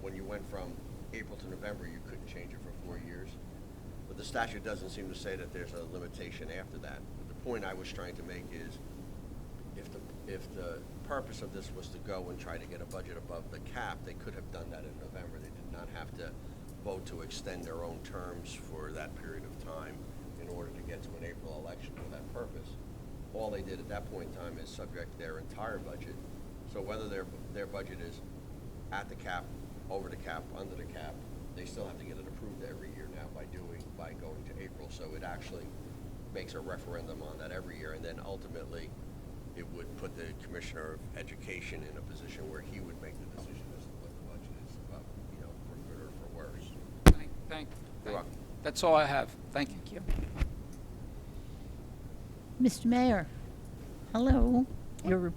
When you went from April to November, you couldn't change it for 4 years. But the statute doesn't seem to say that there's a limitation after that. But the point I was trying to make is, if the purpose of this was to go and try to get a budget above the cap, they could have done that in November. They did not have to vote to extend their own terms for that period of time in order to get to an April election for that purpose. All they did at that point in time is subject their entire budget. So whether their budget is at the cap, over the cap, under the cap, they still have to get it approved every year now by going to April. So it actually makes a referendum on that every year, and then ultimately it would put the Commissioner of Education in a position where he would make the decision as to what the budget is, for good or for worse. Thank You're welcome. That's all I have. Thank you. Mr. Mayor, hello. You're,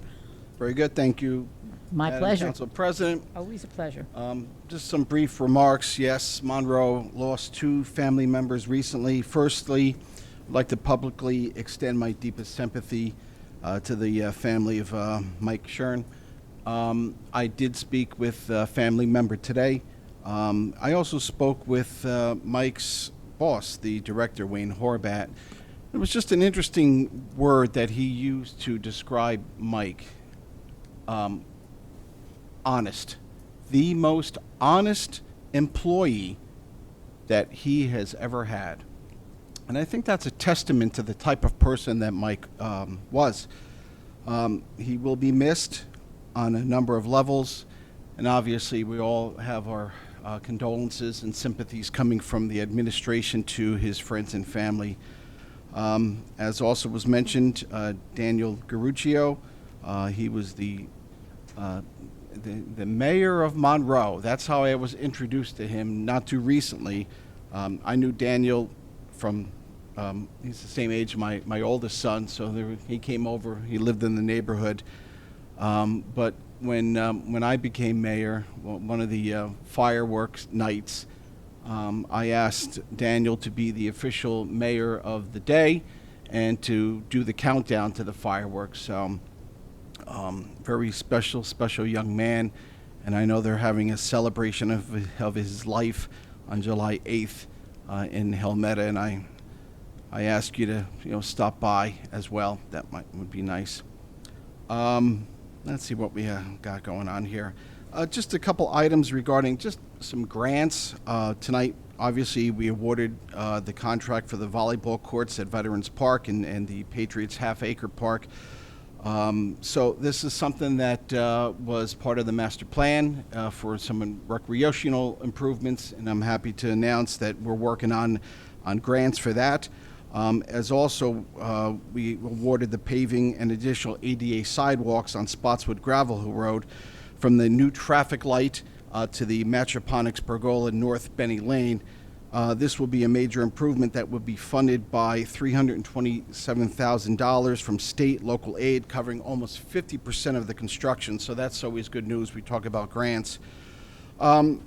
Very good, thank you. my Madam pleasure. Council President. Always a pleasure. Just some brief remarks. Yes, Monroe lost 2 family members recently. Firstly, I'd like to publicly extend my deepest sympathy to the family of Mike Shern. I did speak with a family member today. I also spoke with Mike's boss, the director, Wayne Horvat. It was just an interesting word that he used to describe Mike. Honest. The most honest employee that he has ever had. And I think that's a testament to the type of person that Mike was. He will be missed on a number of levels, and obviously we all have our condolences and sympathies coming from the administration to his friends and family. As also was mentioned, Daniel Garuccio, he was the mayor of Monroe. That's how I was introduced to him not too recently. I knew Daniel from, he's the same age as my oldest son, so he came over, he lived in the neighborhood. But when I became mayor, one of the fireworks nights, I asked Daniel to be the official mayor of the day and to do the countdown to the fireworks. Very special young man, and I know they're having a celebration of his life on July 8th in Helmetta, and I ask you to stop by as well. That would be nice. Let's see what we got going on here. Just a couple items regarding just some grants. Tonight, obviously, we awarded the contract for the volleyball courts at Veterans Park and the Patriots half-acre park. So this is something that was part of the master plan for some recreational improvements, and I'm happy to announce that we're working on grants for that. As also, we awarded the paving and additional ADA sidewalks on Spotswood Gravel Hill Road from the new traffic light to the Matroponics Pergola North Benny Lane. This will be a major improvement that would be funded by $327,000 from state, local aid, covering almost 50% of the construction. So that's always good news. We talk about grants. I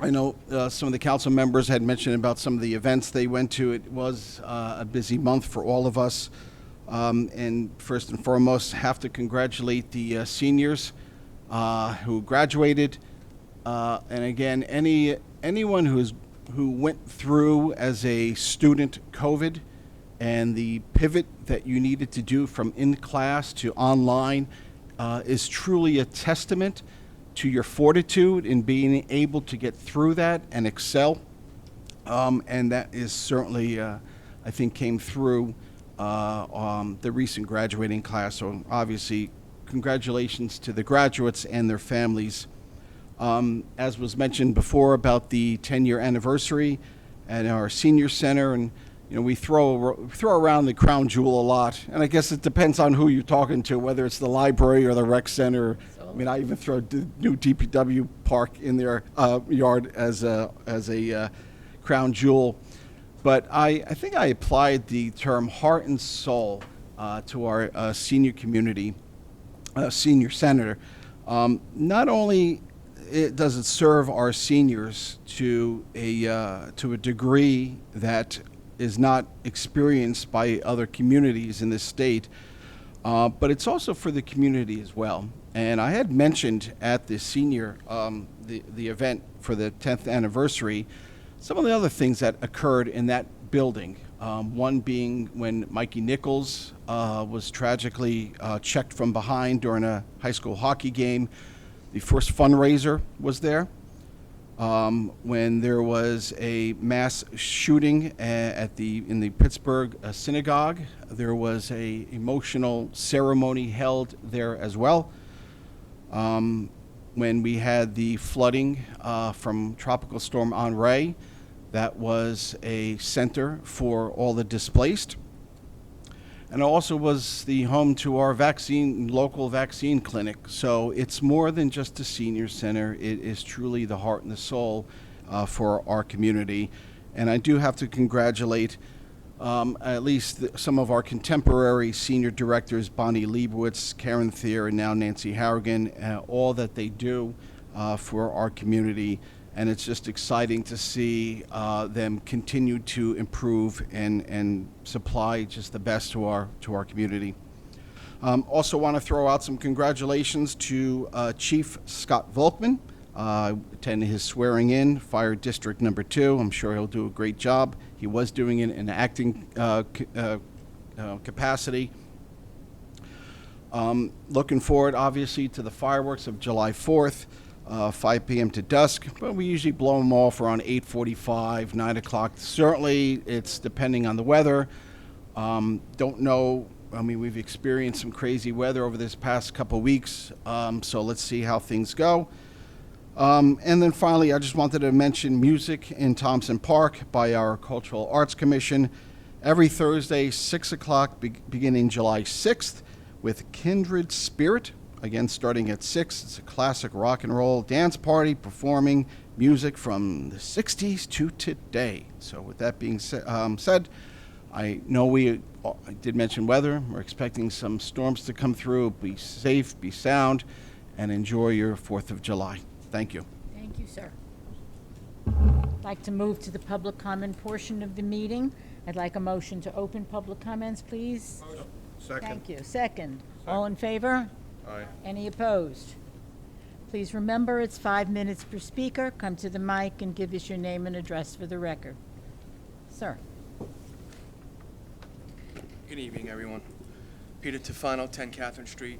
know some of the council members had mentioned about some of the events they went to. It was a busy month for all of us. And first and foremost, have to congratulate the seniors who graduated. And again, anyone who went through as a student COVID and the pivot that you needed to do from in class to online is truly a testament to your fortitude in being able to get through that and excel. And that is certainly, I think, came through the recent graduating class. So obviously, congratulations to the graduates and their families. As was mentioned before about the 10-year anniversary at our senior center, and we throw around the crown jewel a lot, and I guess it depends on who you're talking to, whether it's the library or the rec center. I mean, I even throw the new DPW park in their yard as a crown jewel. But I think I applied the term heart and soul to our senior community, senior center. Not only does it serve our seniors to a degree that is not experienced by other communities in this state, but it's also for the community as well. And I had mentioned at the senior, the event for the 10th anniversary, some of the other things that occurred in that building. One being when Mikey Nichols was tragically checked from behind during a high school hockey game. The first fundraiser was there. When there was a mass shooting in the Pittsburgh synagogue, there was a emotional ceremony held there as well. When we had the flooding from Tropical Storm Henri, that was a center for all the displaced. And it also was the home to our local vaccine clinic. So it's more than just a senior center. It is truly the heart and the soul for our community. And I do have to congratulate at least some of our contemporary senior directors, Bonnie Leibowitz, Karen Thier, and now Nancy Harrigan, all that they do for our community. And it's just exciting to see them continue to improve and supply just the best to our community. Also want to throw out some congratulations to Chief Scott Volkman, attending his swearing in, Fire District Number 2. I'm sure he'll do a great job. He was doing it in an acting capacity. Looking forward, obviously, to the fireworks of July 4th. 5 p.m. to dusk, but we usually blow them off around 8:45, 9 o'clock. Certainly, it's depending on the weather. Don't know. I mean, we've experienced some crazy weather over this past couple weeks, so let's see how things go. And then finally, I just wanted to mention music in Thompson Park by our Cultural Arts Commission every Thursday, 6 o'clock, beginning July 6th, with Kindred Spirit. Again, starting at 6, it's a classic rock and roll dance party performing music from the 60s to today. So with that being said, I know I did mention weather. We're expecting some storms to come through. Be safe, be sound, and enjoy your 4th of July. Thank you. Thank you, sir. I'd like to move to the public comment portion of the meeting. I'd like a motion to open public comments, please. Second. Thank you. Second. All in favor? Aye. Any opposed? Please remember, it's 5 minutes per speaker. Come to the mic and give us your name and address for the record. Sir. Good evening, everyone. Peter Tufano, 10 Catherine Street.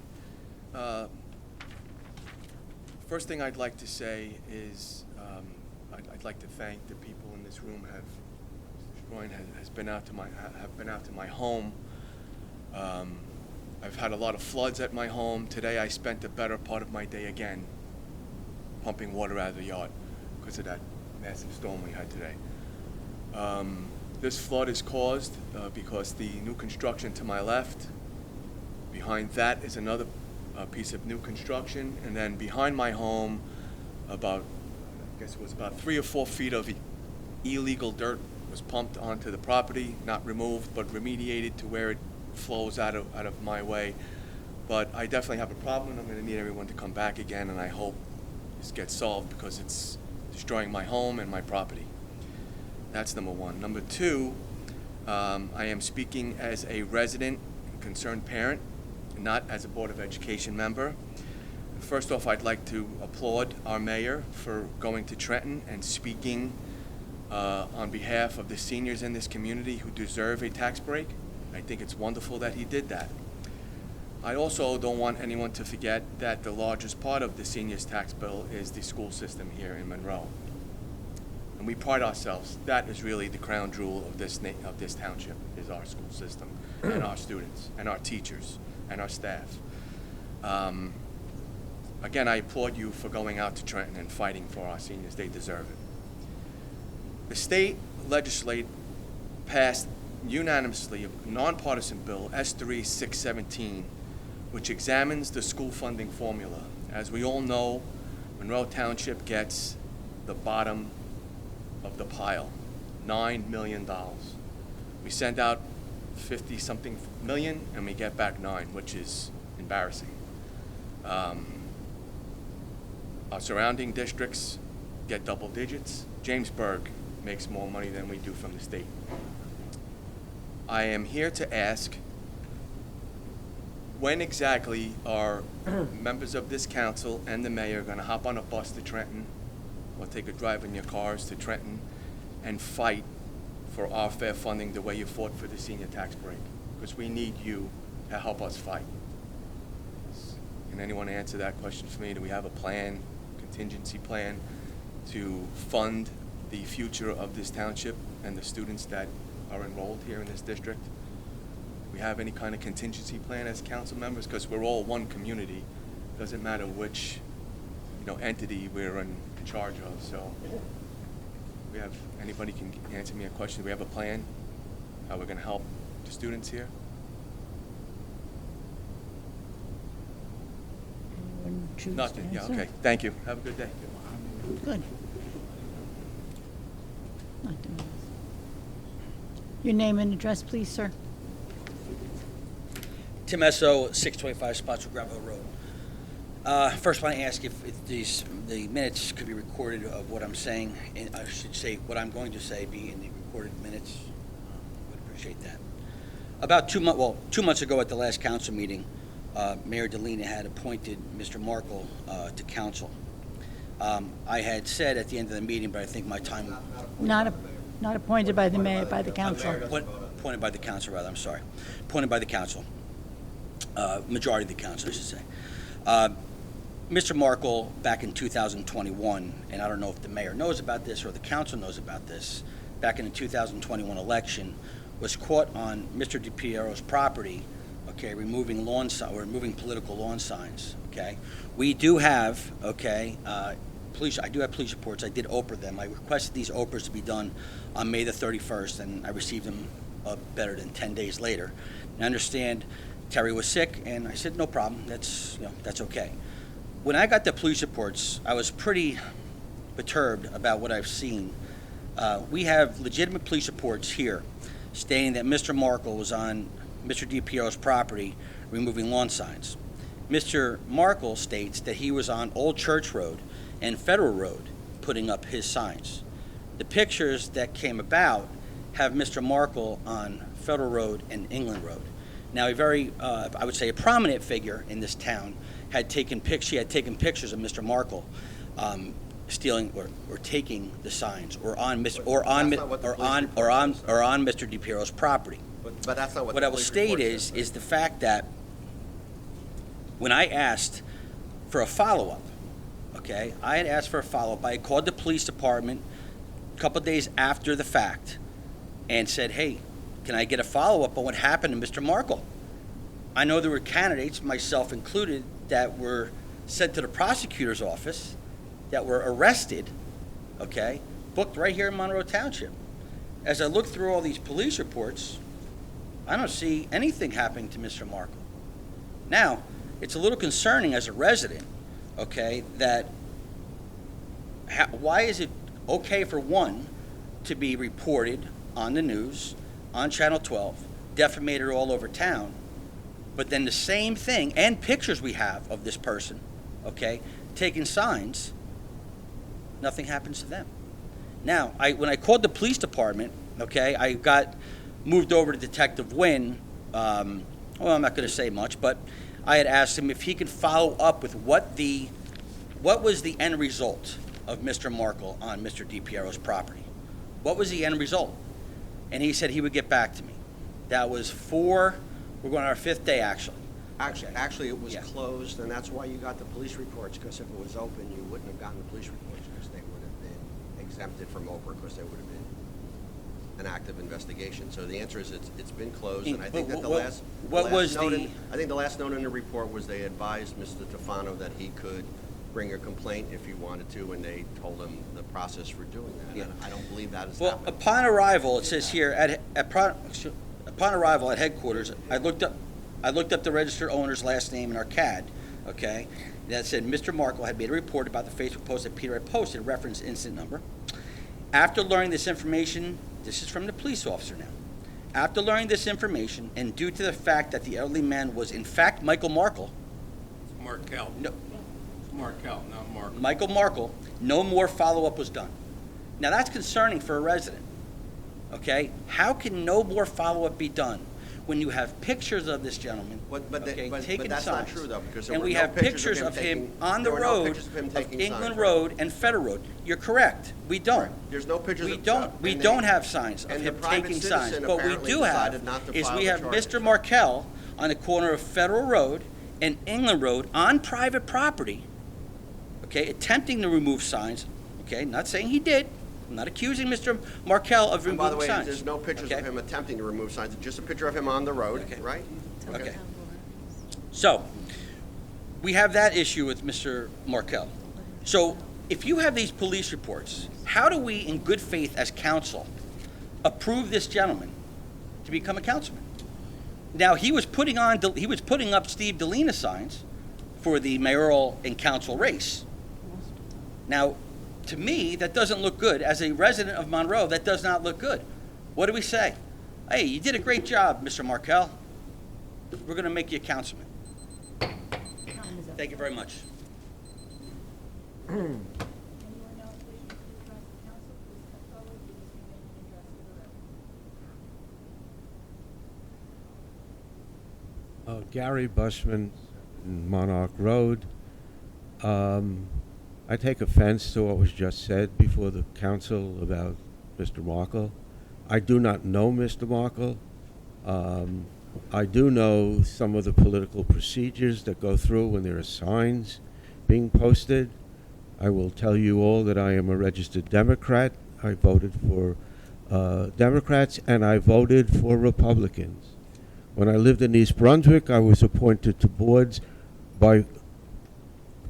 First thing I'd like to say is I'd like to thank the people in this room have been out to my home. I've had a lot of floods at my home. Today I spent the better part of my day again pumping water out of the yard because of that massive storm we had today. This flood is caused because the new construction to my left, behind that is another piece of new construction, and then behind my home, about 3 or 4 feet of illegal dirt was pumped onto the property, not removed, but remediated to where it flows out of my way. But I definitely have a problem, and I'm going to need everyone to come back again, and I hope this gets solved because it's destroying my home and my property. That's number one. Number two, I am speaking as a resident and concerned parent, not as a Board of Education member. First off, I'd like to applaud our mayor for going to Trenton and speaking on behalf of the seniors in this community who deserve a tax break. I think it's wonderful that he did that. I also don't want anyone to forget that the largest part of the seniors' tax bill is the school system here in Monroe. and we pride ourselves. That is really the crown jewel of this township, is our school system, and our students, and our teachers, and our staff. Again, I applaud you for going out to Trenton and fighting for our seniors. They deserve it. The state legislature passed unanimously a nonpartisan bill, S3 617, which examines the school funding formula. As we all know, Monroe Township gets the bottom of the pile, $9 million. We send out 50-something million, and we get back 9, which is embarrassing. Our surrounding districts get double digits. Jamesburg makes more money than we do from the state. I am here to ask, when exactly are members of this council and the mayor going to hop on a bus to Trenton or take a drive in your cars to Trenton and fight for our fair funding the way you fought for the senior tax break? Because we need you to help us fight. Can anyone answer that question for me? Do we have a plan, contingency plan, to fund the future of this township and the students that are enrolled here in this district? Do we have any kind of contingency plan as council members? Because we're all one community. Doesn't matter which, entity we're in charge of. So, we have anybody can answer me a question? Do we have a plan? How we're going to help the students here? Anyone choose to Nothing. Yeah. answer? Okay. Thank you. Have a good day. Good. Not doing this. Your name and address, please, sir. Tim Esso, 625 Spotswood Gravel Road. First, I want to ask if the minutes could be recorded of what I'm saying, and I should say what I'm going to say be in the recorded minutes. Would appreciate that. About 2 months ago at the last council meeting, Mayor Delina had appointed Mr. Markle to council. I had said at the end of the meeting, but I think my time... Not appointed by the mayor, by the council. Appointed by the council, rather, I'm sorry. Appointed by the council. Majority of the council, I should say. Mr. Markle, back in 2021, and I don't know if the mayor knows about this or the council knows about this, back in the 2021 election, was caught on Mr. DiPiero's property, okay, removing political lawn signs, okay? We do have, okay, I do have police reports. I did Oprah them. I requested these Oprahs to be done on May the 31st, and I received them better than 10 days later. And I understand Terry was sick, and I said, no problem. That's okay. When I got the police reports, I was pretty perturbed about what I've seen. We have legitimate police reports here stating that Mr. Markle was on Mr. DiPiero's property removing lawn signs. Mr. Markle states that he was on Old Church Road and Federal Road putting up his signs. The pictures that came about have Mr. Markle on Federal Road and England Road. Now, a very, I would say, a prominent figure in this town had taken pictures of Mr. Markle stealing or taking the signs, or on Mr. DiPiero's property. But that's not What I will state is the fact that when I asked for a follow-up, okay, I had asked for a follow-up. I had called the police department a couple days after the fact and said, hey, can I get a follow-up on what happened to Mr. Markle? I know there were candidates, myself included, that were sent to the prosecutor's office, that were arrested, okay, booked right here in Monroe Township. As I look through all these police reports, I don't see anything happening to Mr. Markle. Now, it's a little concerning as a resident, okay, that why is it okay for one to be reported on the news, on Channel 12, defamated all over town, but then the same thing, and pictures we have of this person, okay, taking signs, nothing happens to them. Now, when I called the police department, okay, I got moved over to Detective Wynn. Well, I'm not going to say much, but I had asked him if he could follow up with what was the end result of Mr. Markle on Mr. DiPiero's property. What was the end result? And he said he would get back to me. That was we're going on our 5th day, actually. Actually, it was closed, and that's why you got the police reports, because if it was open, you wouldn't have gotten the police reports, because they would have been exempted from Oprah because there would have been an active investigation. So the answer is it's been closed, and I think that the last note in the report was they advised Mr. Tufano that he could bring a complaint if he wanted to, and they told him the process for doing that. Yeah. And I don't believe that has Well, happened. upon arrival, it says here, upon arrival at headquarters, I looked up the registered owner's last name in our CAD, okay? That said Mr. Markle had made a report about the Facebook post that Peter had posted, reference incident number. After learning this information, this is from the police officer now. After learning this information, and due to the fact that the elderly man was in fact Michael Markle, Markel. no, Markel, not Mark. Michael Markle, no more follow-up was done. Now, that's concerning for a resident, okay? How can no more follow-up be done when you have pictures of this gentleman, But okay, that's taking not signs? true, though, because there And were we no have pictures of him on the there were no road pictures of him of taking England signs, Road and Federal Road. You're correct, we don't. There's no pictures We of... don't, and don't they- have signs of and him the private taking signs. citizen What we apparently do have decided not to is file we the have charges. Mr. Markel on the corner of Federal Road and England Road on private property, okay, attempting to remove signs, okay, not saying he did. I'm not accusing Mr. Markel of And by the removing way, signs. there's no pictures okay? of him attempting to remove signs, just a picture of him on the road, Okay. right? Okay. So, we have that issue with Mr. Markel. So, if you have these police reports, how do we, in good faith as council, approve this gentleman to become a councilman? Now, he was putting up Steve Delina signs for the mayoral and council race. Now, to me, that doesn't look good. As a resident of Monroe, that does not look good. What do we say? Hey, you did a great job, Mr. Markel. We're going to make you a councilman. Thank you very much. Gary Bushman, Monarch Road. I take offense to what was just said before the council about Mr. Markle. I do not know Mr. Markle. I do know some of the political procedures that go through when there are signs being posted. I will tell you all that I am a registered Democrat. I voted for Democrats and I voted for Republicans. When I lived in East Brunswick, I was appointed to boards by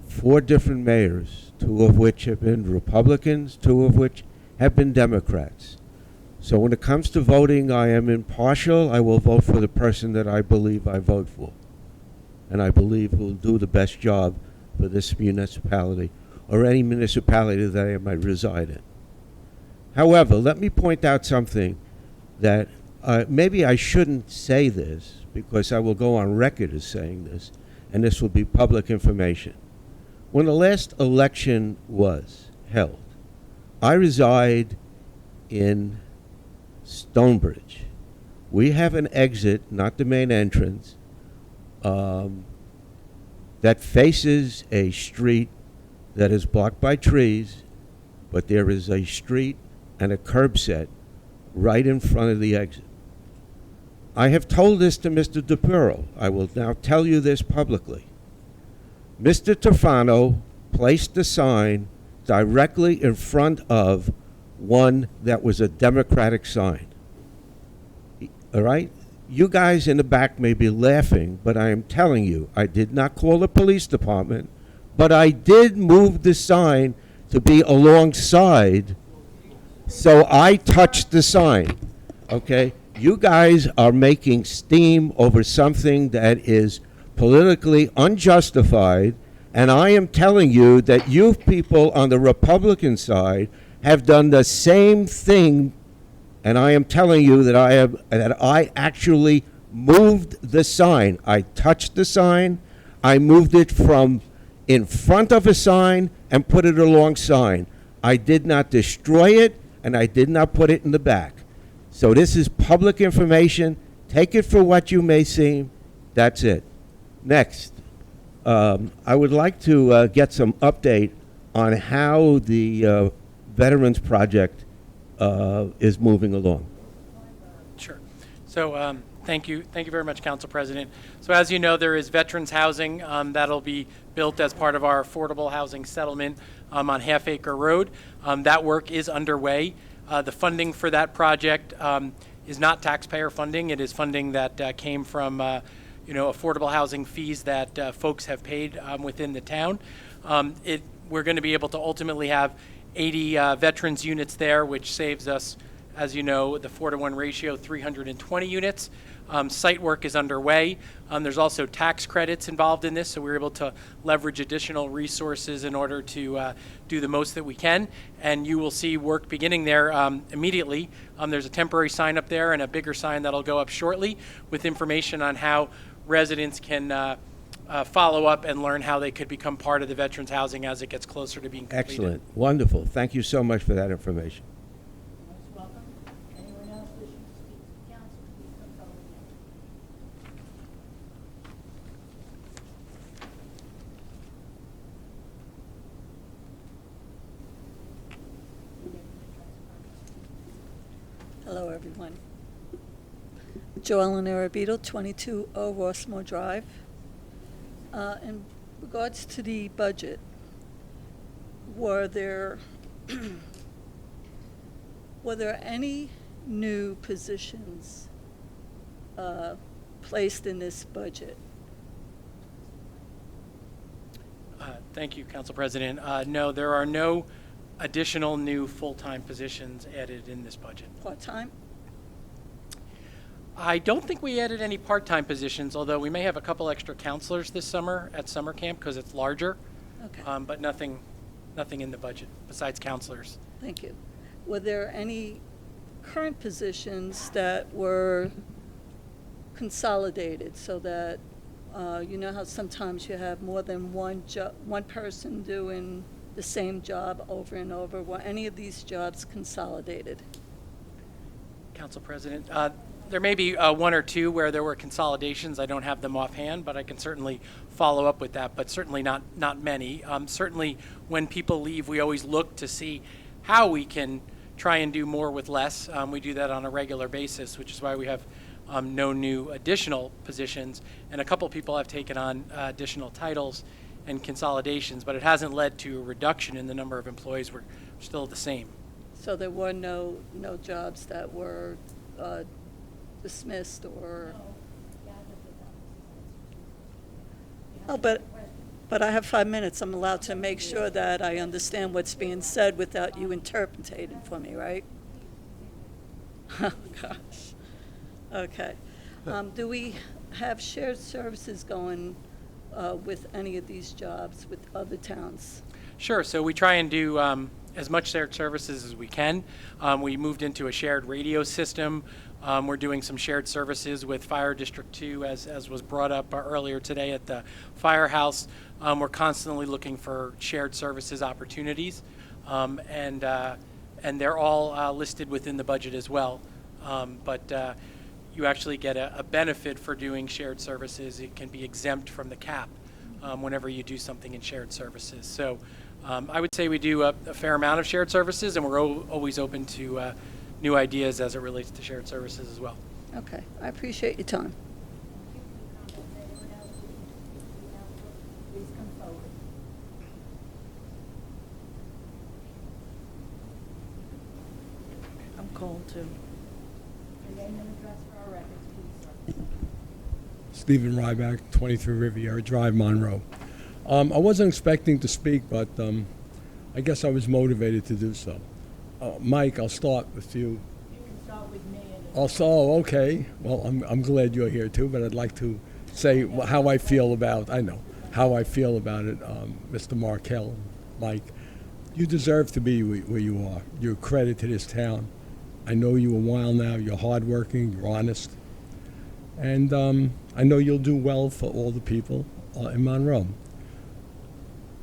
4 different mayors, 2 of which have been Republicans, 2 of which have been Democrats. So when it comes to voting, I am impartial. I will vote for the person that I believe I vote for. And I believe will do the best job for this municipality or any municipality that I might reside in. However, let me point out something that maybe I shouldn't say this because I will go on record as saying this, and this will be public information. When the last election was held, I reside in Stonebridge. We have an exit, not the main entrance, that faces a street that is blocked by trees, but there is a street and a curb set right in front of the exit. I have told this to Mr. DePuro. I will now tell you this publicly. Mr. Tufano placed the sign directly in front of one that was a Democratic sign. All right? You guys in the back may be laughing, but I am telling you, I did not call the police department, but I did move the sign to be alongside, so I touched the sign. Okay? You guys are making steam over something that is politically unjustified, and I am telling you that you people on the Republican side have done the same thing, and I am telling you that I actually moved the sign. I touched the sign. I moved it from in front of a sign and put it alongside. I did not destroy it, and I did not put it in the back. So this is public information. Take it for what you may seem. That's it. Next, I would like to get some update on how the Veterans Project is moving along. Sure. So thank you very much, Council President. So as you know, there is veterans housing that'll be built as part of our affordable housing settlement. on Half Acre Road. That work is underway. The funding for that project is not taxpayer funding. It is funding that came from affordable housing fees that folks have paid within the town. We're going to be able to ultimately have 80 veterans units there, which saves us, as you know, the 4-to-1 ratio, 320 units. Site work is underway. There's also tax credits involved in this, so we're able to leverage additional resources in order to do the most that we can. And you will see work beginning there immediately. There's a temporary sign up there and a bigger sign that'll go up shortly with information on how residents can follow up and learn how they could become part of the veterans housing as it gets closer to being completed. Excellent. Wonderful. Thank you so much for that information. Most welcome. Anyone else wishing to speak to the council, please come forward now. Hello, everyone. Joellen Arabito, 22 Rossmore Drive. In regards to the budget, were there any new positions placed in this budget? Thank you, Council President. No, there are no additional new full-time positions added in this budget. Part-time? I don't think we added any part-time positions, although we may have a couple extra counselors this summer at summer camp because it's larger. Okay. But nothing in the budget besides counselors. Thank you. Were there any current positions that were consolidated so that, you know how sometimes you have more than one person doing the same job over and over? Were any of these jobs consolidated? Council President, there may be one or two where there were consolidations. I don't have them offhand, but I can certainly follow up with that, but certainly not many. Certainly when people leave, we always look to see how we can try and do more with less. We do that on a regular basis, which is why we have no new additional positions. And a couple people have taken on additional titles and consolidations, but it hasn't led to a reduction in the number of employees. We're still the same. So there were no jobs that were dismissed or? Oh, but I have 5 minutes. I'm allowed to make sure that I understand what's being said without you interpreting for me, right? Oh, gosh. Okay. Do we have shared services going with any of these jobs with other towns? Sure. So we try and do as much shared services as we can. We moved into a shared radio system. We're doing some shared services with Fire District 2, as was brought up earlier today at the firehouse. We're constantly looking for shared services opportunities, and they're all listed within the budget as well. But you actually get a benefit for doing shared services. It can be exempt from the cap whenever you do something in shared services. So I would say we do a fair amount of shared services, and we're always open to new ideas as it relates to shared services as well. Okay. I appreciate your time. Please come forward. I'm cold, too. Your name and address for our records, please, sir. Stephen Ryback, 23 Riviera Drive, Monroe. I wasn't expecting to speak, but I guess I was motivated to do so. Mike, I'll start with you. You can start with me. Okay. Well, I'm glad you're here too, but I'd like to say how I feel about it, Mr. Markell, Mike. You deserve to be where you are. You're a credit to this town. I know you a while now. You're hardworking. You're honest. And I know you'll do well for all the people in Monroe.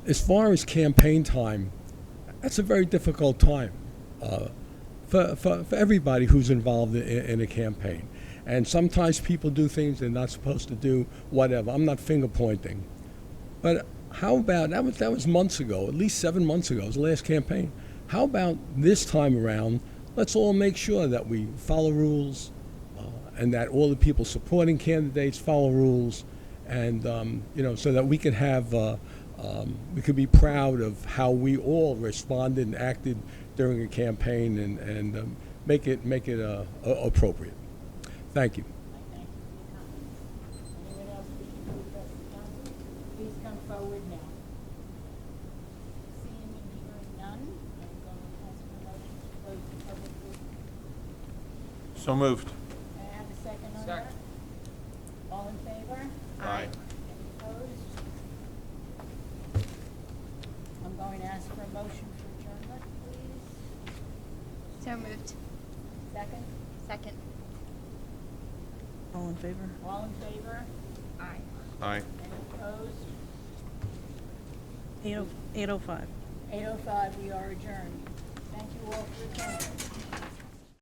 As far as campaign time, that's a very difficult time for everybody who's involved in a campaign. And sometimes people do things they're not supposed to do, whatever. I'm not finger pointing. But how about, that was months ago, at least 7 months ago, it was the last campaign. How about this time around, let's all make sure that we follow rules and that all the people supporting candidates follow rules, and so that we can have We could be proud of how we all responded and acted during a campaign and make it appropriate. Thank you. Anyone else wishing to address the council? Please come forward now. Seeing and hearing none, I'm going to ask for a motion to close the public portion. So moved. May I have a second on that? All in favor? Aye. Any opposed? I'm going to ask for a motion for adjournment, please. So moved. Second? Second. All in favor? All in favor? Aye. Aye. Any opposed? 8:05. 8:05, we are adjourned. Thank you all for attending.